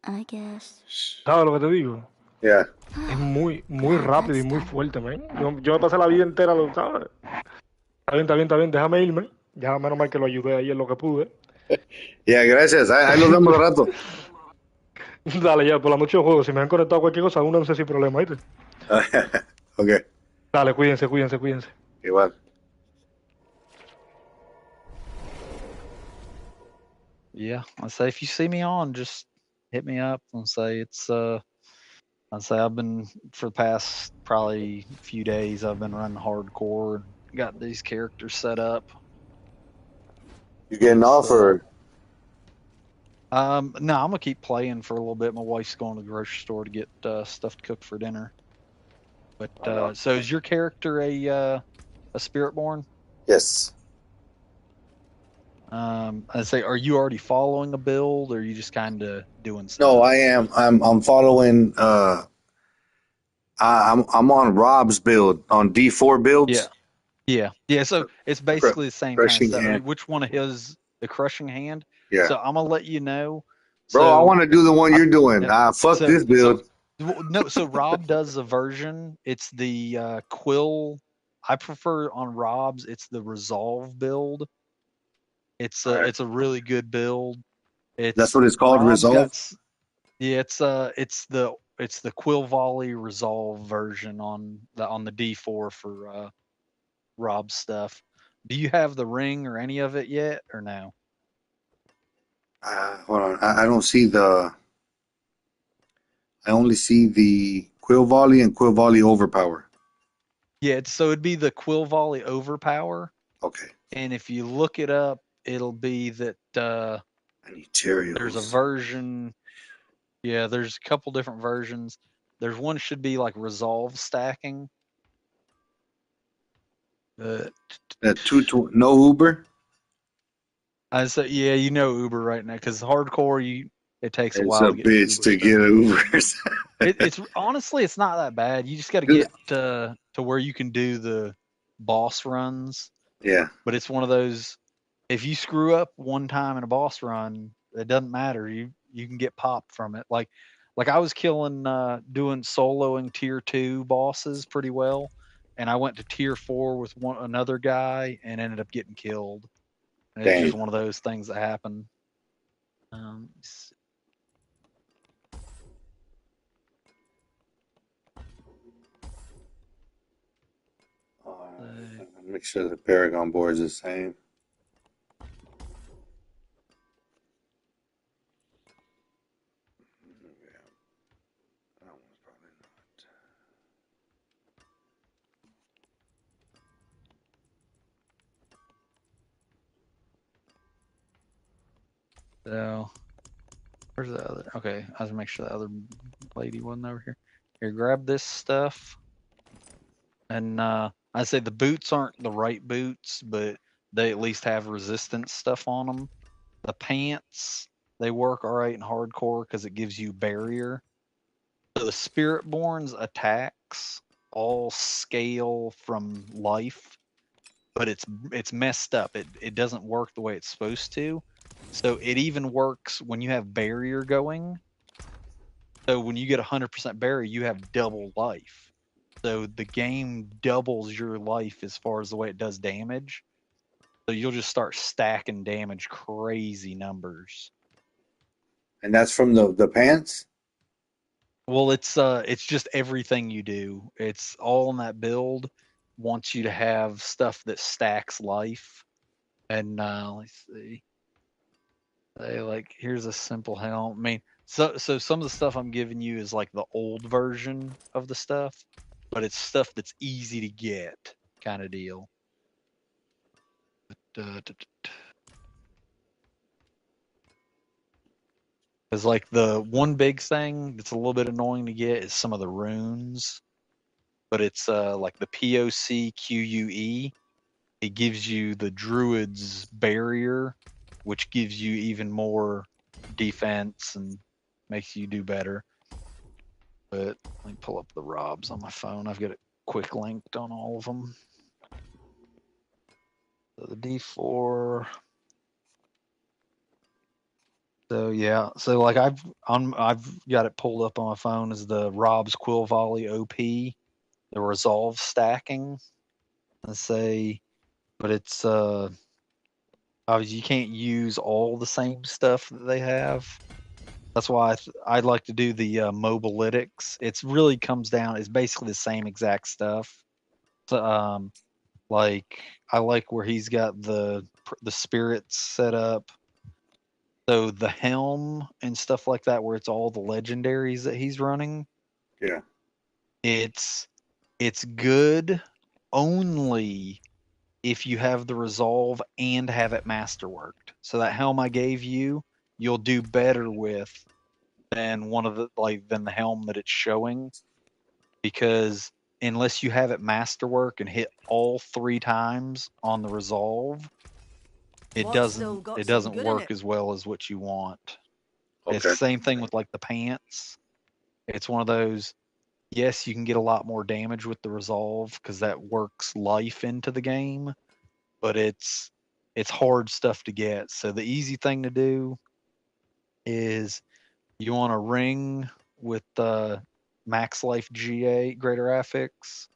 ¿Sabes lo que te digo? Yeah. Es muy, muy rápido y muy fuerte, man. Yo me pasé la vida entera, ¿sabes? Está bien, está bien, está bien, déjame irme. Ya menos mal que lo ayudé ahí en lo que pude. Yeah, gracias. Ahí nos vemos al rato. Dale, ya, por la noche de juego. Si me han conectado a cualquier cosa, únanse sin problema, ¿viste? Ok, Dale, cuídense, cuídense, cuídense. igual. Yeah, I say if you see me on, just hit me up and say it's I'd say I've been for the past probably few days I've been running hardcore and got these characters set up. You getting off or? No, I'm gonna keep playing for a little bit. My wife's going to the grocery store to get stuff to cook for dinner. But so is your character a Spiritborn? Yes. I say, are you already following a build, or are you just kind of doing stuff? No, I am. I'm following. I'm on Rob's build on D4 builds. Yeah. So it's basically the same kind of Crushing stuff. I mean, hand. which one of his the crushing hand? Yeah. So I'm gonna let you know. Bro, So I want to do the one you're doing. yeah. Fuck this build. No, so Rob does a version. It's the quill. I prefer on Rob's. It's the resolve build. It's a really good build. That's what it's called, Rob's resolve. Yeah, it's the quill volley resolve version on the D4 for Rob's stuff. Do you have the ring or any of it yet, or no? Hold on. I don't see the. I only see the Quill Volley and Quill Volley Overpower. Yeah, so it'd be the quill volley overpower. Okay. And if you look it up, it'll be that I need Tyraels. there's a version. Yeah, there's a couple different versions. There's one should be like resolve stacking. That no Uber. I said, yeah, you know Uber right now because hardcore, it takes a It's while a to get bitch to get Ubers. It's honestly, it's not that bad. You just got to get to where you can do the boss runs. Yeah. But it's one of those. If you screw up one time in a boss run, it doesn't matter. You can get popped from it. Like I was killing doing soloing tier 2 bosses pretty well, and I went to tier 4 with another guy and ended up getting killed. And it's just one of those things that happen. Make sure the Paragon board is the same. So Where's the other? Okay, I was make sure the other lady wasn't over here. Here, grab this stuff. And I say the boots aren't the right boots, but they at least have resistance stuff on them. The pants, they work all right in hardcore because it gives you barrier. So the Spiritborn's attacks all scale from life, but it's messed up. It doesn't work the way it's supposed to. So it even works when you have barrier going. So when you get 100% barrier, you have double life. So the game doubles your life as far as the way it does damage. So you'll just start stacking damage crazy numbers. And that's from the pants? Well, it's just everything you do. It's all in that build wants you to have stuff that stacks life. And let's see. Like here's a simple helm. I mean, so some of the stuff I'm giving you is like the old version of the stuff, but it's stuff that's easy to get, kind of deal. Because like the one big thing that's a little bit annoying to get is some of the runes, but it's like the POCQUE. It gives you the druid's barrier, which gives you even more defense and makes you do better. But let me pull up the Robs on my phone. I've got it quick linked on all of them. So the D4. So yeah, so like I've got it pulled up on my phone as the Rob's Quill Volley OP, the resolve stacking. Let's say, but it's obviously you can't use all the same stuff that they have. That's why I'd like to do the mobilytics. It's really comes down. It's basically the same exact stuff. So, like I like where he's got the spirits set up. So the helm and stuff like that, where it's all the legendaries that he's running. Yeah. It's good only if you have the resolve and have it masterworked. So that helm I gave you, you'll do better with than than the helm that it's showing, because unless you have it masterwork and hit all 3 times on the resolve, it doesn't work as well as what you want. It's Okay. the same thing with like the pants. It's one of those, yes, you can get a lot more damage with the resolve because that works life into the game, but it's hard stuff to get. So the easy thing to do is you want a ring with max life GA greater affix,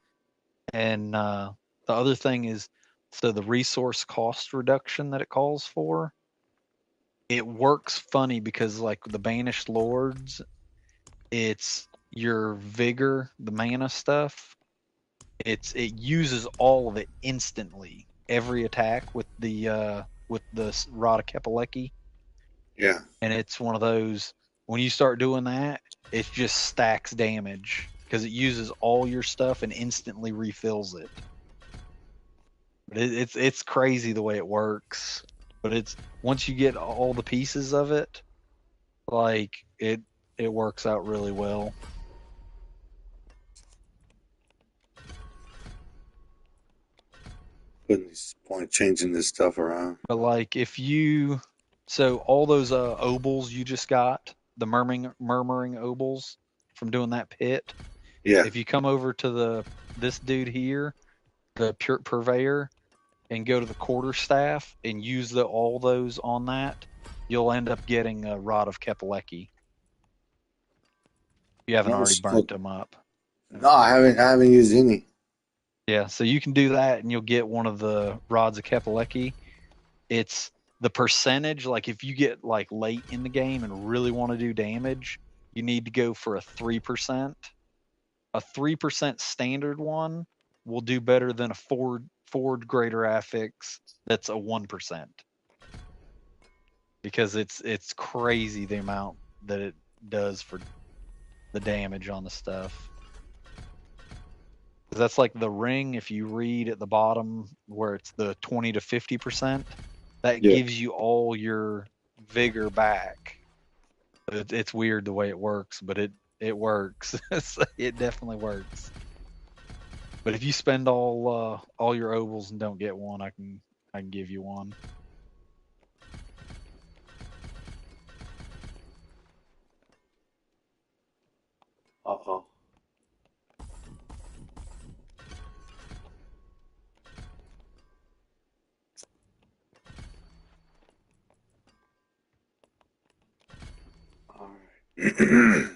and the other thing is, so the resource cost reduction that it calls for, it works funny because like the banished lords, it's your vigor, the mana stuff. It uses all of it instantly, every attack with the Rod of Kepaleki. Yeah. And it's one of those, when you start doing that, it just stacks damage because it uses all your stuff and instantly refills it. But it's crazy the way it works. But it's once you get all the pieces of it, like it works out really well. Couldn't this point changing this stuff around. But like so all those obols you just got, the murmuring obols from doing that pit. Yeah. If you come over to this dude here, the pure purveyor, and go to the quarterstaff and use all those on that, you'll end up getting a Rod of Kepaleki. You haven't already burnt them up. No, I haven't used any. Yeah, so you can do that and you'll get one of the Rods of Kepaleki. It's the percentage, like if you get like late in the game and really want to do damage, you need to go for a 3%. A 3% standard one will do better than a Ford greater affix that's a 1. Because it's crazy the amount that it does for the damage on the stuff. Because that's like the ring, if you read at the bottom where it's the 20 to 50%, that gives you all your vigor back. It's weird the way it works, but it works. It definitely works. But if you spend all your ovals and don't get one, I can give you one. Uh-oh. All right.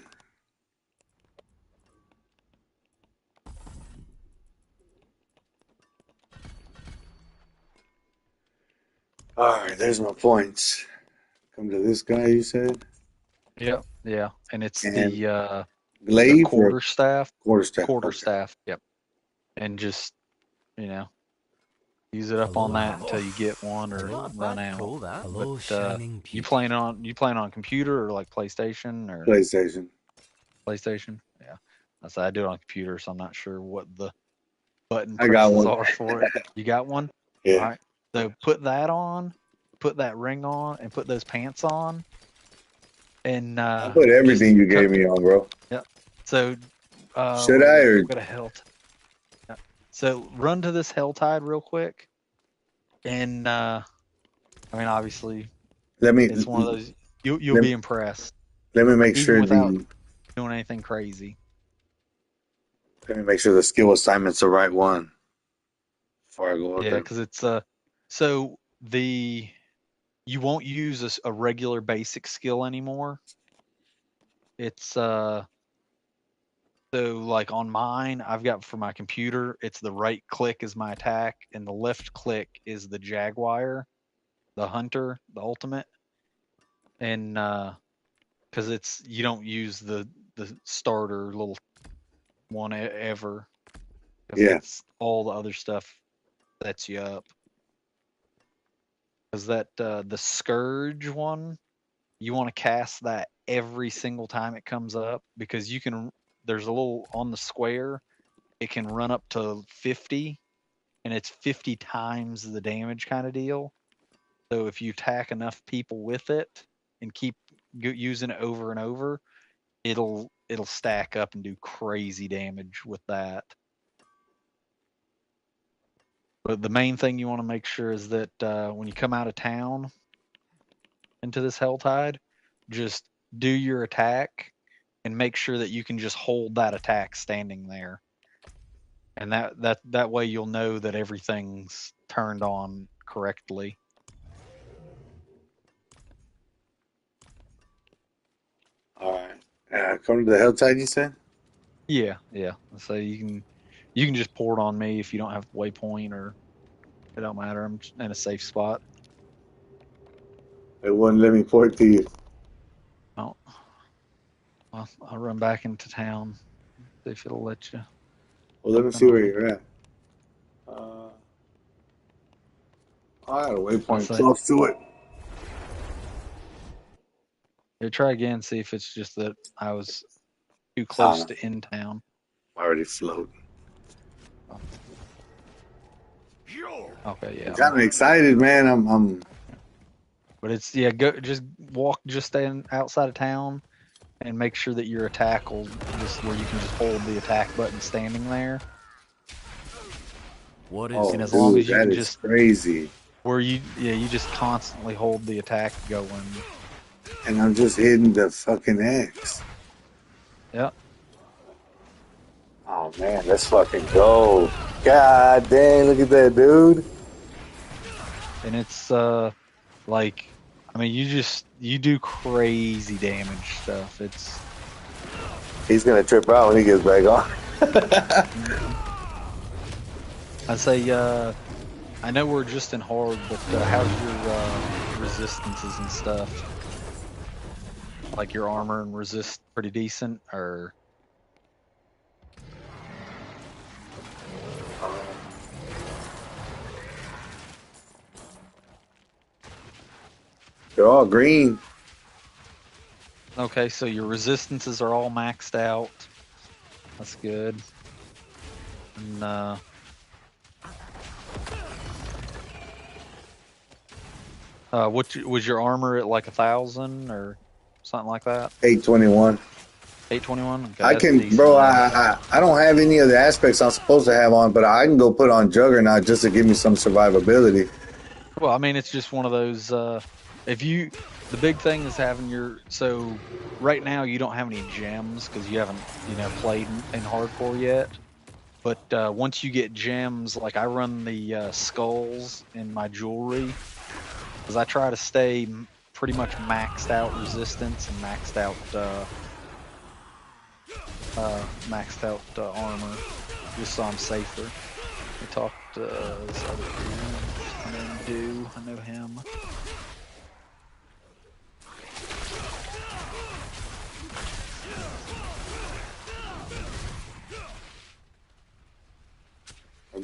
All right, there's my points. Come to this guy, you said? Yep, yeah, and it's And the glaive or quarterstaff, quarterstaff? Okay. quarterstaff. Yep, and just you know use it up on that until you get one or run out. But you playing on computer or like PlayStation or PlayStation. PlayStation? Yeah, I do it on computer, so I'm not sure what the button I got presses one. are for it. You got one? All Yeah. right. So put that on, put that ring on, and put those pants on, and I put just everything you cut. gave me on, bro. Yep. So Should I or what a hell. Yeah. So run to this hell tide real quick, and I mean obviously let me it's one of those you'll let, be impressed let me make even sure without the doing anything crazy. skill assignment's the right one before I go out Yeah, there. because it's so the you won't use a regular basic skill anymore. It's so like on mine, I've got for my computer, it's the right click is my attack, and the left click is the Jaguar, the hunter, the ultimate, and because it's you don't use the starter little one ever because Yeah. it's all the other stuff sets you up. Because that the scourge one, you want to cast that every single time it comes up because you can. There's a little on the square. It can run up to 50, and it's 50 times the damage kind of deal. So if you attack enough people with it and keep using it over and over, it'll stack up and do crazy damage with that. But the main thing you want to make sure is that when you come out of town into this Helltide, just do your attack and make sure that you can just hold that attack standing there. And that way you'll know that everything's turned on correctly. All right. Come to the hillside, you said? Yeah, yeah. So you can just pour it on me if you don't have waypoint or it don't matter. I'm in a safe spot. It wouldn't let me port to you. Oh, I'll run back into town. See if it'll let you Well, let jump me in see where on me. you're at. Uh, I got a I'll waypoint say, close to it. here, try again. See if it's just that I was too close I'm to in town. already floating. Okay, I'm yeah. kind of excited, man. I'm But it's yeah. Go just walk. Just stay outside of town and make sure that your attack will just where you can just hold the attack button standing there. What is And oh, as long dude, as you that can is just crazy. where you just constantly hold the attack going. And I'm just hitting the fucking X. Yep. Oh man, let's fucking go. God dang, look at that, dude. And it's like I mean you do crazy damage stuff. It's He's gonna trip out when he gets back on. I'd say I know we're just in hard, but how's your resistances and stuff? Like your armor and resist pretty decent or They're all green. okay, so your resistances are all maxed out. That's good. And what was your armor at like 1,000 or something like that. 821. 821. Okay, I that's can, decent. bro. I don't have any of the aspects I'm supposed to have on, but I can go put on Juggernaut just to give me some survivability. Well, I mean, it's just one of those. If you, the big thing is having your. So right now you don't have any gems because you haven't, played in hardcore yet. But once you get gems, like I run the skulls in my jewelry because I try to stay pretty much maxed out resistance and maxed out armor, just so I'm safer. We talked to this other dude named Do. I know him.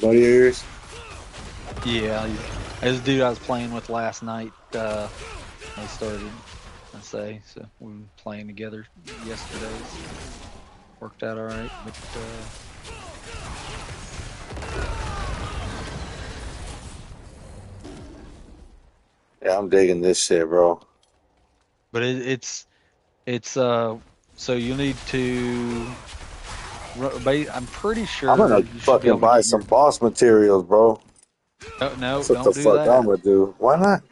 Buddy of yours? Yeah, this dude I was playing with last night. I started, I say, so we were playing together yesterday. Worked out all right, but Yeah, I'm digging this shit, bro. but it's so you need to. I'm pretty sure I'm gonna you should be fucking able to buy get some boss materials, bro. No, That's what the don't do fuck I'm that. gonna do. Why not?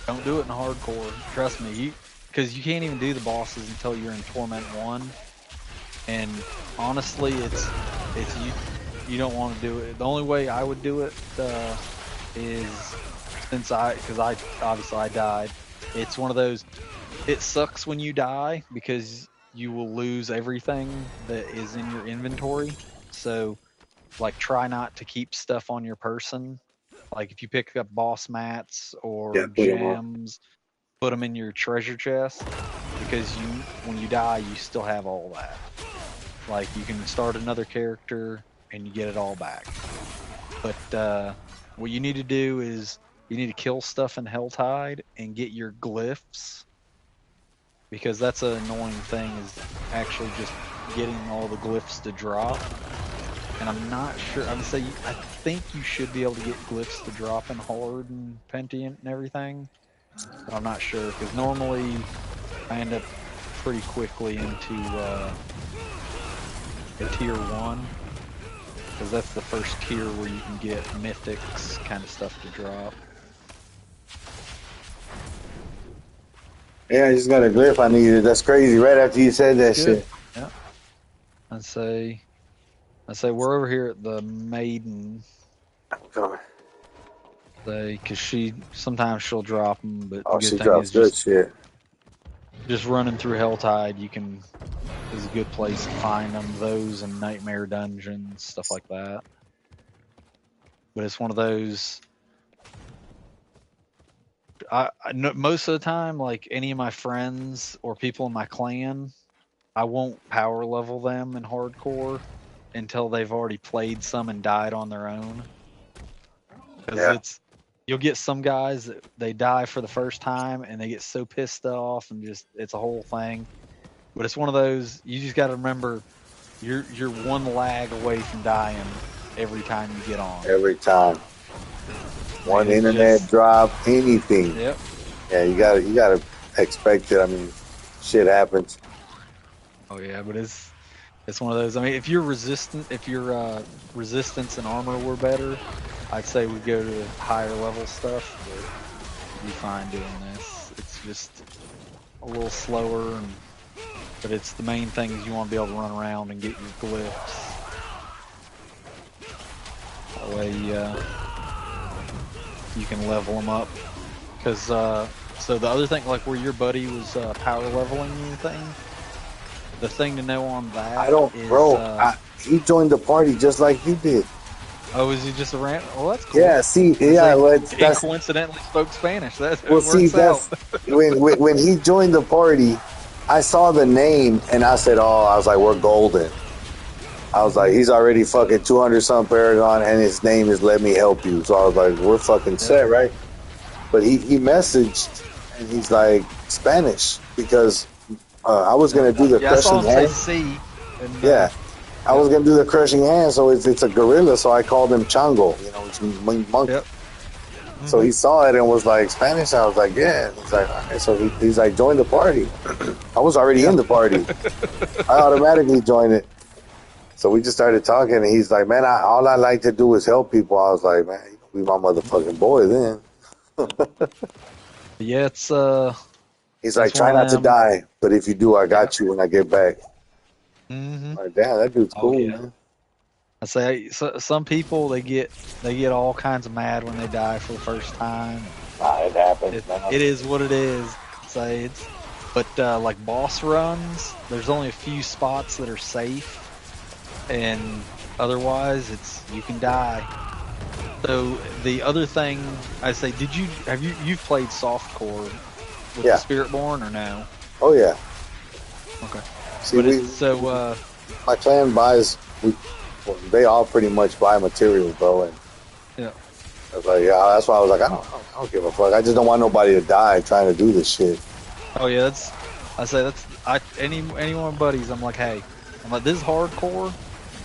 Don't do it in hardcore. Trust me, because you can't even do the bosses until you're in Torment 1. And honestly, it's you don't want to do it. The only way I would do it is because I obviously died. It's one of those. It sucks when you die because you will lose everything that is in your inventory. So, like, try not to keep stuff on your person. Like, if you pick up boss mats Yeah, or put 'em on. gems, put them in your treasure chest because when you die, you still have all that. Like, you can start another character and you get it all back. But what you need to do is you need to kill stuff in Helltide and get your glyphs, because that's an annoying thing, is actually just getting all the glyphs to drop. And I'm not sure. I think you should be able to get glyphs to drop in Horde and Pentient and everything. But I'm not sure, because normally I end up pretty quickly into a tier 1. Because that's the first tier where you can get mythics kind of stuff to drop. Yeah, I just got a glyph I needed. That's crazy. Right after you said that Good. shit. Yeah. I say we're over here at the Maiden. Coming. Because sometimes she'll drop them, but the Oh, good she thing drops is good shit. just running through Helltide, is a good place to find them. Those and Nightmare Dungeons, stuff like that. But it's one of those. I know most of the time, like any of my friends or people in my clan, I won't power level them in hardcore until they've already played some and died on their own. Because Yeah. you'll get some guys that they die for the first time and they get so pissed off and just it's a whole thing. But it's one of those, you just got to remember you're one lag away from dying every time you get on. Every time. One it's internet drop, anything. Yep. Yeah, you gotta expect it. I mean, shit happens. Oh yeah, but it's one of those. I mean, if your resistance and armor were better, I'd say we go to higher level stuff. But you'd be fine doing this. It's just a little slower, but it's the main thing is you want to be able to run around and get your glyphs. That way, you can level them up. Because so the other thing, like where your buddy was power leveling anything, the thing to know on that I don't, is, bro. He joined the party just like you did. oh, is he just a rant? Well, that's cool. Yeah, see, yeah, well, He coincidentally spoke Spanish. That's well, see, out. when he joined the party, I saw the name and I said, "Oh, I was like, we're golden." I was like, he's already fucking 200 some Paragon, and his name is Let Me Help You. So I was like, we're fucking set, right? But he messaged and he's like Spanish because I was gonna do the crushing hand. C. Yeah. I was gonna do the crushing hand, so it's a gorilla, so I called him Chango, which means monkey. Yep. So he saw it and was like, Spanish? I was like, yeah. He's like, all right. So he's like, join the party. I was already in the party. I automatically joined it. So we just started talking, and he's like, man, all I like to do is help people. I was like, man, you gonna be my motherfucking boy then. Yeah, it's He's like, one try of not to them. die, but if you do, I got you when I get back. Mm-hmm. I'm like, damn, that dude's Oh cool, yeah. man. I say some people they get all kinds of mad when they die for the first time. It happens, man. It is what it is. Say it's, but like boss runs, there's only a few spots that are safe, and otherwise you can die. So the other thing I say, you've played softcore with the Yeah. Spiritborn or no? Oh yeah. Okay, See, my clan buys. They all pretty much buy materials, bro. And yeah. I was like, yeah. That's why I was like, I don't give a fuck. I just don't want nobody to die trying to do this shit. Oh yeah, any one of my buddies, I'm like, hey, this is hardcore.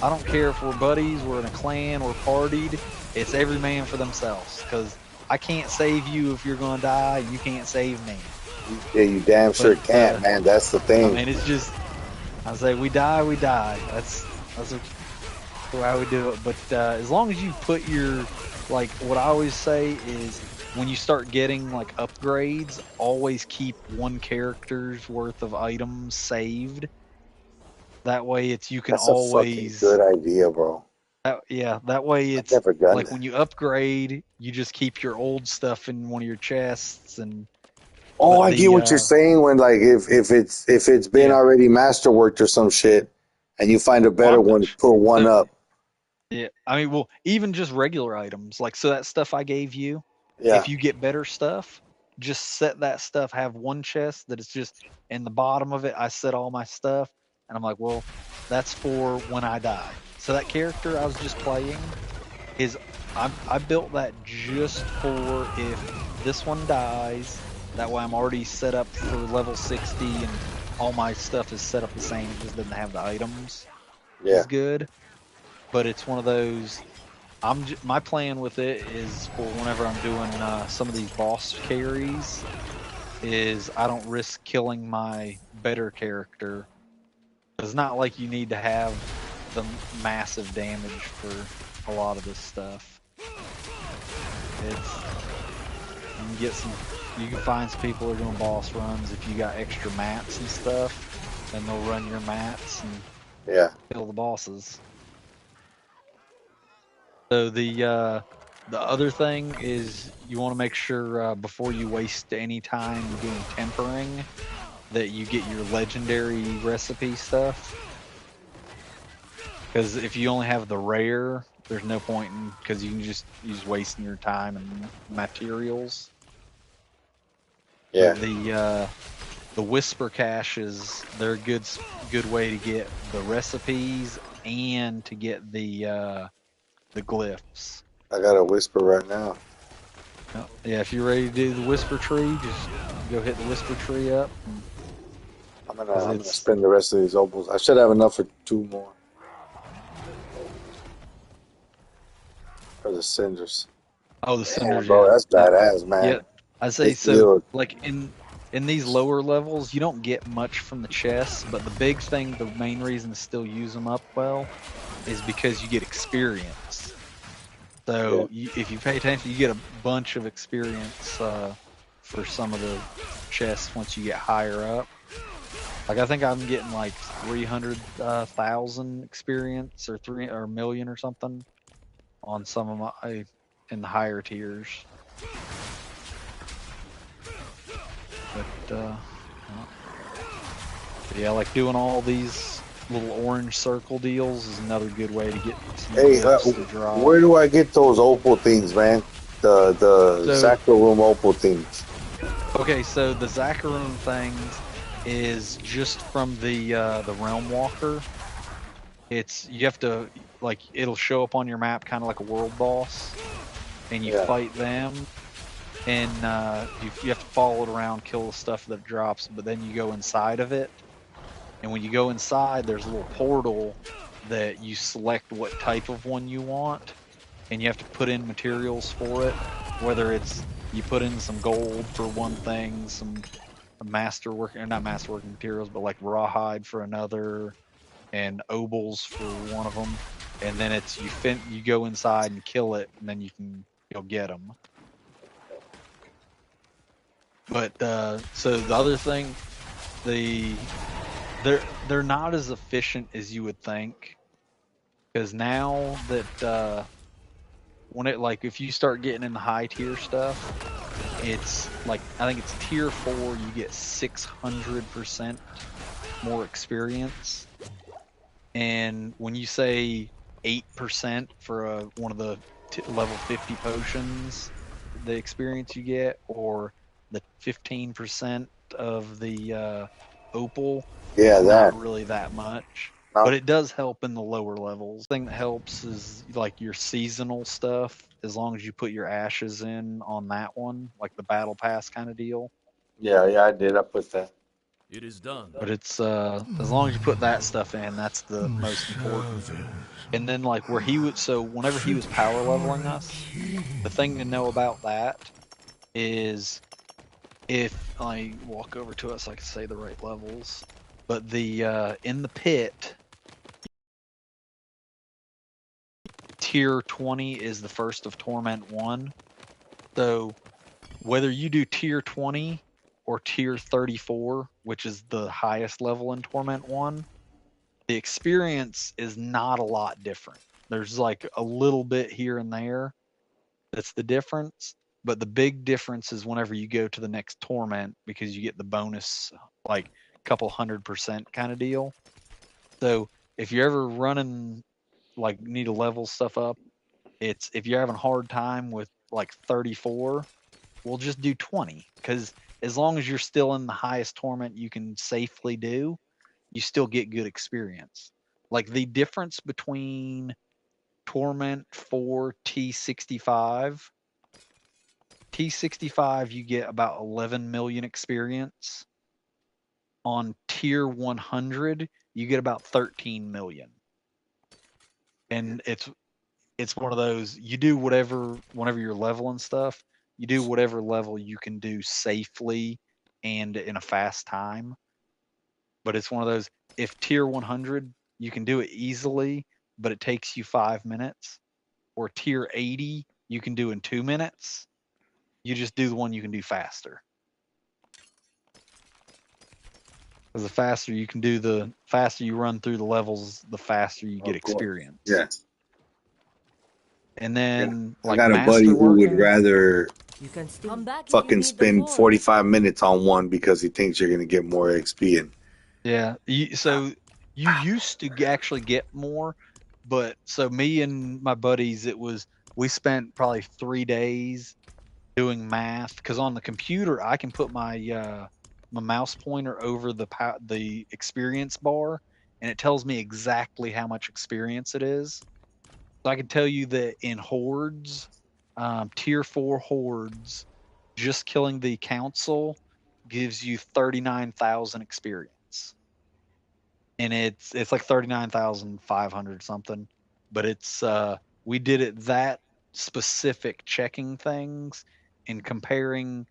I don't care if we're buddies, we're in a clan, we're partied. It's every man for themselves, because I can't save you if you're gonna die, and you can't save me. Yeah, you damn sure can't, man. That's the thing. I mean, it's just, I say, we die, we die. That's the way we do it. But as long as you put your, like, what I always say is, when you start getting like upgrades, always keep one character's worth of items saved. That way, you can That's a fucking always, good idea, bro. that way I've it's never done like that. when you upgrade, you just keep your old stuff in one of your chests, and Oh, but I get what you're saying. When like if it's been yeah. already masterworked or some shit, and you find a Well, better one, put one so up. yeah, I mean, well, even just regular items, like, so that stuff I gave you, Yeah, if you get better stuff, just set that stuff, have one chest that is just in the bottom of it. I set all my stuff, and I'm like, well, that's for when I die. So that character I was just playing is, I built that just for if this one dies. That way I'm already set up for level 60, and all my stuff is set up the same. It just doesn't have the items, which yeah. is good. But it's one of those. My plan with it is, for whenever I'm doing some of these boss carries, is I don't risk killing my better character. It's not like you need to have the massive damage for a lot of this stuff. It's, you can find some people who are doing boss runs if you got extra mats and stuff, and they'll run your mats and Yeah. kill the bosses. So the other thing is, you want to make sure, before you waste any time doing tempering, that you get your legendary recipe stuff. Because if you only have the rare, there's no point in, because you're just wasting your time and materials. Yeah. But the whisper caches, they're a good way to get the recipes and to get the glyphs. I got a whisper right now. Yeah, if you're ready to do the whisper tree, just go hit the whisper tree up. I'm gonna spend the rest of these opals. I should have enough for 2 more. For the cinders. Oh, the cinders, bro, yeah. that's badass, man. Yeah, I say, It's so. good. Like in these lower levels, you don't get much from the chests, but the big thing, the main reason to still use them up well, is because you get experience. So if you pay attention, you get a bunch of experience for some of the chests once you get higher up. Like, I think I'm getting like 300,000 experience, or a million or something, on some of my, in the higher tiers. But yeah, like doing all these little orange circle deals is another good way to get some glyphs to drop. Where do I get those opal things, man? The Zacharoom opal things. Okay, so the Zacharoom things is just from the Realm Walker. You have to, like, it'll show up on your map kind of like a world boss, and you fight them, and you have to follow it around, kill the stuff that drops, but then you go inside of it, and when you go inside, there's a little portal that you select what type of one you want, and you have to put in materials for it, whether it's you put in some gold for one thing, some not masterworking materials, but like rawhide for another, and obols for one of them, and then it's you go inside and kill it, and then you'll get them. But so the other thing, they're not as efficient as you would think, because now that when it like if you start getting in the high tier stuff, it's like I think it's tier 4, you get 600% more experience. And when you say 8% for one of the level 50 potions, the experience you get, or the 15% of the opal, Yeah, it's that. not really that much. No. But it does help in the lower levels. The thing that helps is like your seasonal stuff, as long as you put your ashes in on that one, like the battle pass kind of deal. Yeah, I did. I put that. It is done. But it's as long as you put that stuff in, that's the most important. And then like where he would, so whenever he was power leveling us, the thing to know about that is if I walk over to it so I can say the right levels, but the in the pit, tier 20 is the first of Torment 1. So whether you do tier 20 or tier 34, which is the highest level in Torment 1, the experience is not a lot different. There's like a little bit here and there that's the difference, but the big difference is whenever you go to the next torment, because you get the bonus like couple 100% kind of deal. So if you're ever running like need to level stuff up, it's if you're having a hard time with like 34, we'll just do 20, because as long as you're still in the highest torment you can safely do, you still get good experience. Like the difference between Torment 4 T65, T65 you get about 11 million experience. On tier 100 you get about 13 million. And it's one of those, you do whatever, whenever you're leveling stuff, you do whatever level you can do safely and in a fast time. But it's one of those, if tier 100 you can do it easily but it takes you 5 minutes, or tier 80 you can do in 2 minutes, you just do the one you can do faster. Because the faster you can do, the faster you run through the levels, the faster you get experience. Yeah. And then I like got a buddy who would masterworking, rather You can still Come back if you fucking need the spend board. 45 minutes on one because he thinks you're gonna get more XP. And yeah. So you used to actually get more, but so me and my buddies, we spent probably 3 days doing math, because on the computer I can put my mouse pointer over the experience bar, and it tells me exactly how much experience it is. So I can tell you that in hordes, tier 4 hordes, just killing the council gives you 39,000 experience, and it's like 39,500 something. But it's we did it that specific, checking things and comparing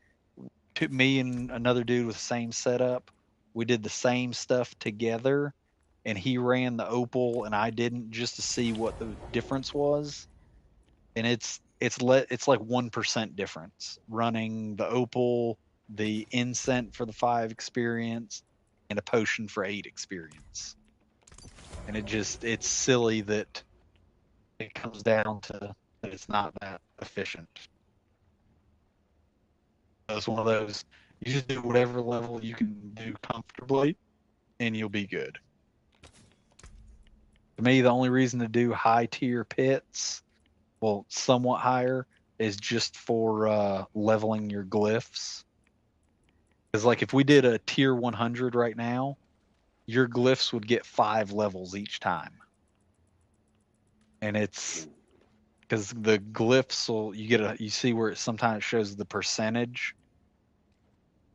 to me and another dude with the same setup. We did the same stuff together, and he ran the opal and I didn't, just to see what the difference was. And it's like 1% difference running the opal, the incense for the 5 experience, and a potion for 8 experience. And it's silly that it comes down to that it's not that efficient. It's one of those, you just do whatever level you can do comfortably and you'll be good. To me, the only reason to do high tier pits, well, somewhat higher, is just for leveling your glyphs. Because like if we did a tier 100 right now, your glyphs would get 5 levels each time. And it's because the glyphs will, you see where it sometimes shows the percentage.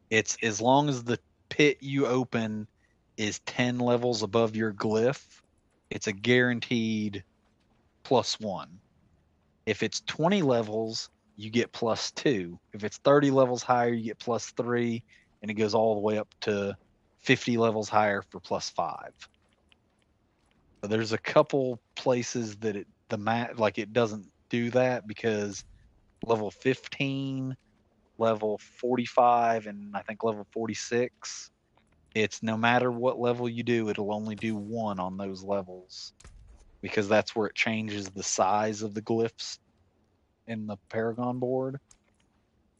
It's as long as the pit you open is 10 levels above your glyph, it's a guaranteed +1. If it's 20 levels, you get +2. If it's 30 levels higher, you get +3, and it goes all the way up to 50 levels higher for +5. So there's a couple places that it doesn't do that, because level 15, level 45, and I think level 46, it's no matter what level you do, it'll only do 1 on those levels, because that's where it changes the size of the glyphs in the Paragon board.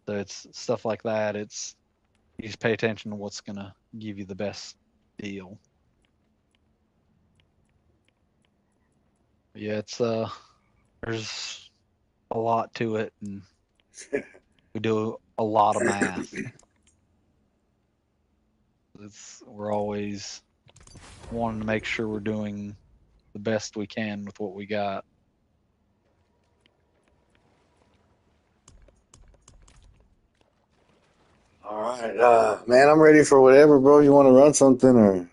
So it's stuff like that. It's, you just pay attention to what's gonna give you the best deal. Yeah, it's there's a lot to it, and we do a lot of math. We're always wanting to make sure we're doing the best we can with what we got. All right, man, I'm ready for whatever, bro. You want to run something or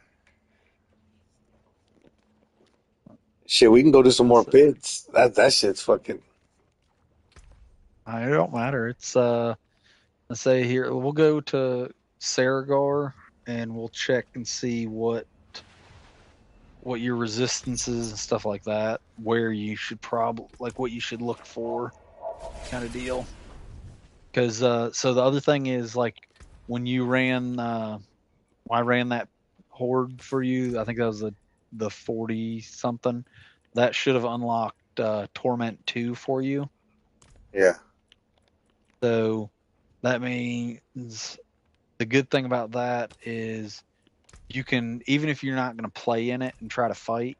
shit? We can go to some more pits. That shit's fucking. It don't matter. It's let's say here we'll go to Saragar and we'll check and see what your resistances and stuff like that, where you should probably, like, what you should look for, kind of deal. Because so the other thing is, like, when you ran I ran that horde for you, I think that was the 40 something, that should have unlocked Torment 2 for you. Yeah. So that means the good thing about that is you can, even if you're not going to play in it and try to fight,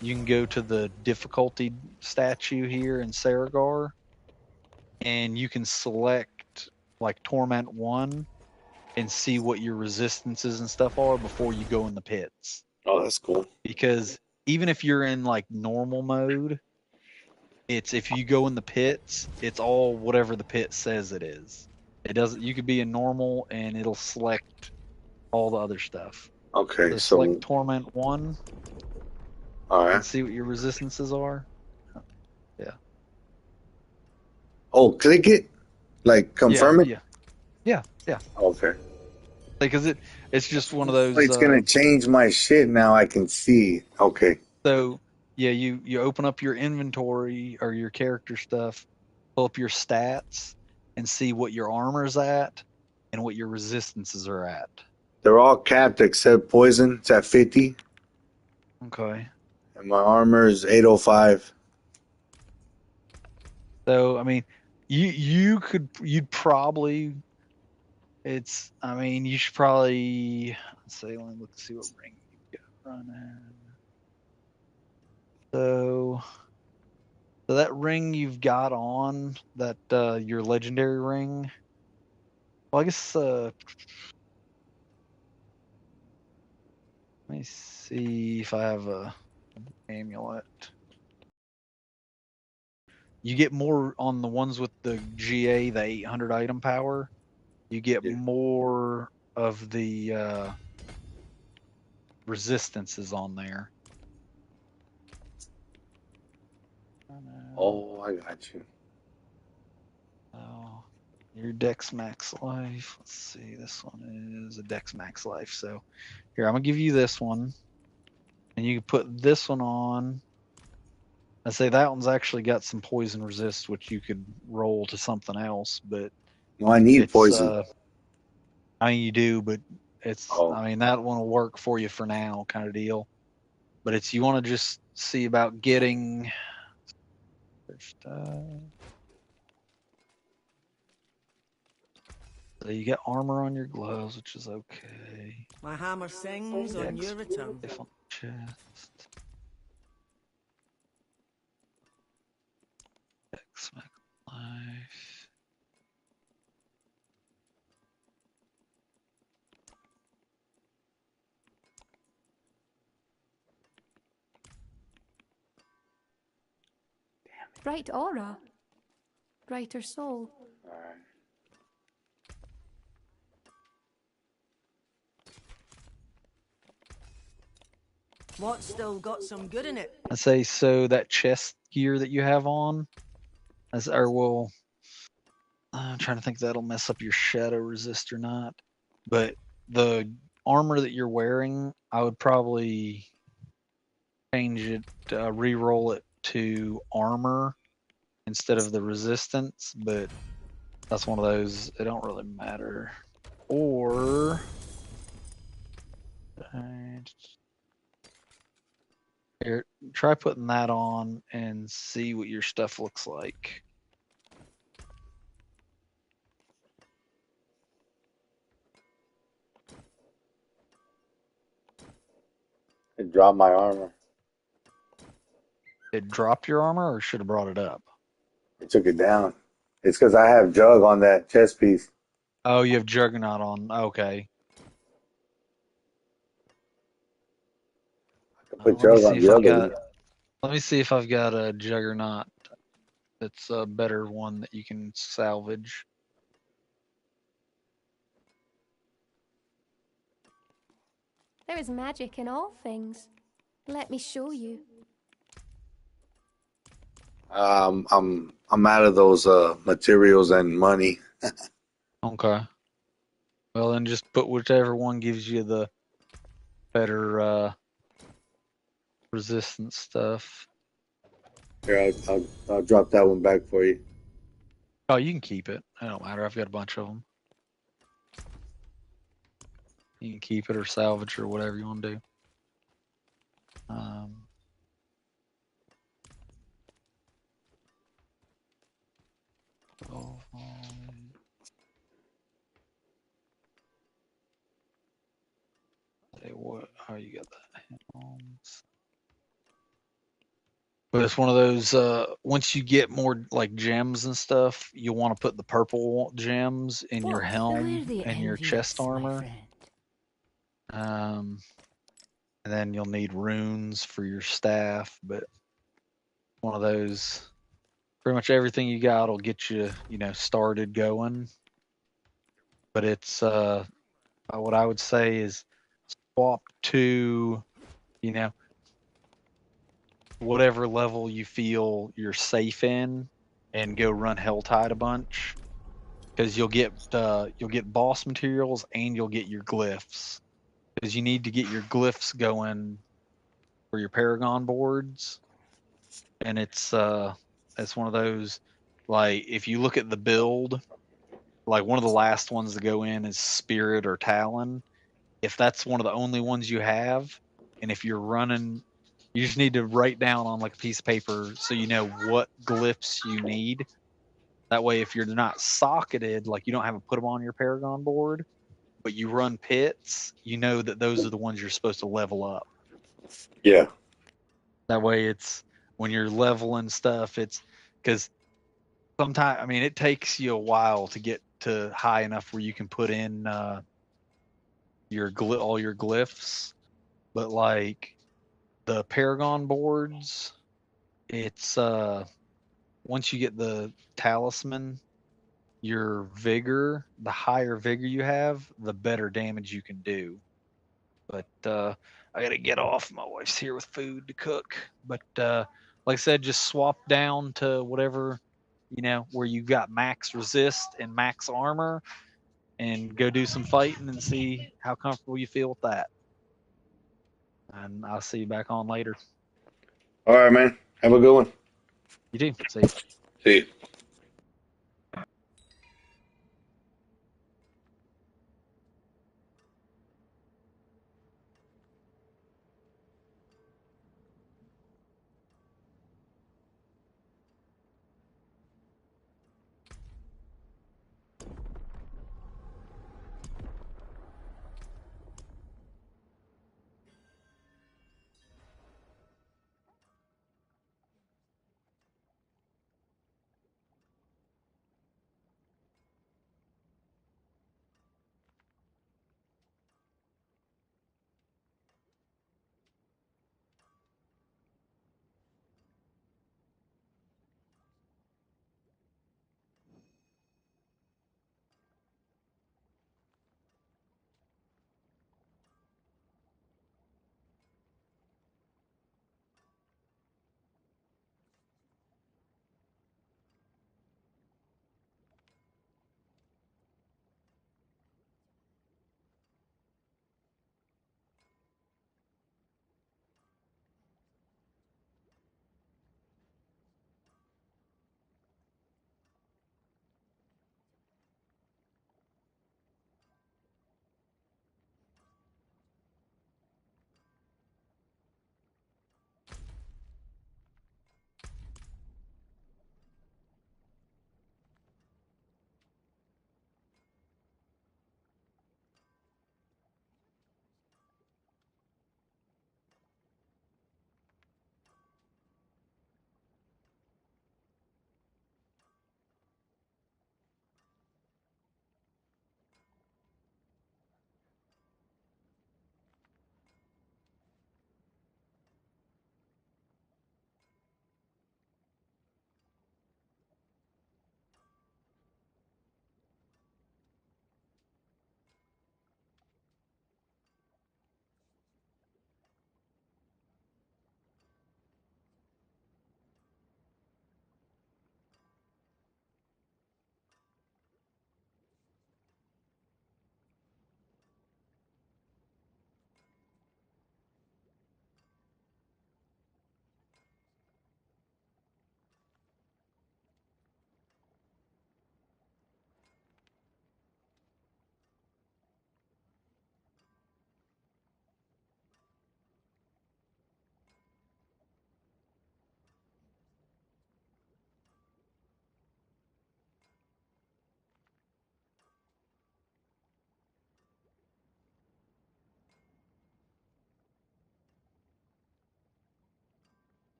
you can go to the difficulty statue here in Saragar, and you can select like Torment 1 and see what your resistances and stuff are before you go in the pits. Oh, that's cool. Because even if you're in like normal mode, it's, if you go in the pits, it's all whatever the pit says it is. It doesn't, you could be in normal and it'll select all the other stuff. Okay, So so select Torment 1 all and right. see what your resistances are. Yeah. Oh, click it, like confirm it. Yeah. Okay. Because it's just one of Oh, those. it's gonna change my shit now. I can see. Okay. So yeah, you open up your inventory or your character stuff, pull up your stats, and see what your armor's at and what your resistances are at. They're all capped except poison. It's at 50, Okay. and my armor is 805. So I mean, you'd probably, it's, I mean, you should probably, let's see, let me look see what ring you've got running. So that ring you've got on, that your legendary ring. Well, I guess let me see if I have a amulet. You get more on the ones with the GA, the 800 item power. You get more of the resistances on there. Oh, I got you. Oh, your Dex Max Life. Let's see. This one is a Dex Max Life. So here, I'm gonna give you this one, and you can put this one on. I say that one's actually got some poison resist, which you could roll to something else, but No, I need it's poison. I mean, you do, but it's, Oh. I mean, that one will work for you for now, kind of deal. But it's, you want to just see about getting. So you get armor on your gloves, which is okay. My hammer sings on your return. On chest. Dex Max Life. Bright aura. Brighter soul. What's still got some good in it? I say, so that chest gear that you have on, or well, I'm trying to think if that'll mess up your shadow resist or not. But the armor that you're wearing, I would probably change it, re-roll it to armor instead of the resistance. But that's one of those. It don't really matter. Or here, try putting that on and see what your stuff looks like. It dropped my armor. It dropped your armor, or should have brought it up? It took it down. It's because I have Jug on that chest piece. Oh, you have Juggernaut on. Okay. I can put Let me Jug see on if the I've other got. one. Let me see if I've got a Juggernaut that's a better one that you can salvage. There is magic in all things. Let me show you. I'm out of those materials and money. Okay. Well, then just put whichever one gives you the better resistance stuff. Here, I'll drop that one back for you. Oh, you can keep it. It don't matter. I've got a bunch of them. You can keep it or salvage or whatever you want to do. Oh, say what? Oh, you got that. But it's one of those. Once you get more like gems and stuff, you want to put the purple gems in your helm and your chest armor. And then you'll need runes for your staff. But one of those. Pretty much everything you got will get you, started going. But it's what I would say is swap to, whatever level you feel you're safe in, and go run Helltide a bunch, because you'll get boss materials and you'll get your glyphs, because you need to get your glyphs going for your Paragon boards, and it's one of those, like, if you look at the build, like one of the last ones to go in is Spirit or Talon. If that's one of the only ones you have, and if you're running, you just need to write down on like a piece of paper so you know what glyphs you need. That way, if you're not socketed, like you don't have to put them on your Paragon board, but you run pits, you know that those are the ones you're supposed to level up. Yeah. That way, it's when you're leveling stuff, it's because sometimes, I mean, it takes you a while to get to high enough where you can put in all your glyphs, but like the Paragon boards, it's once you get the talisman, your vigor, the higher vigor you have, the better damage you can do. But I gotta get off. My wife's here with food to cook. But like I said, just swap down to whatever, where you got max resist and max armor, and go do some fighting and see how comfortable you feel with that. And I'll see you back on later. All right, man. Have a good one. You do. See you. See you.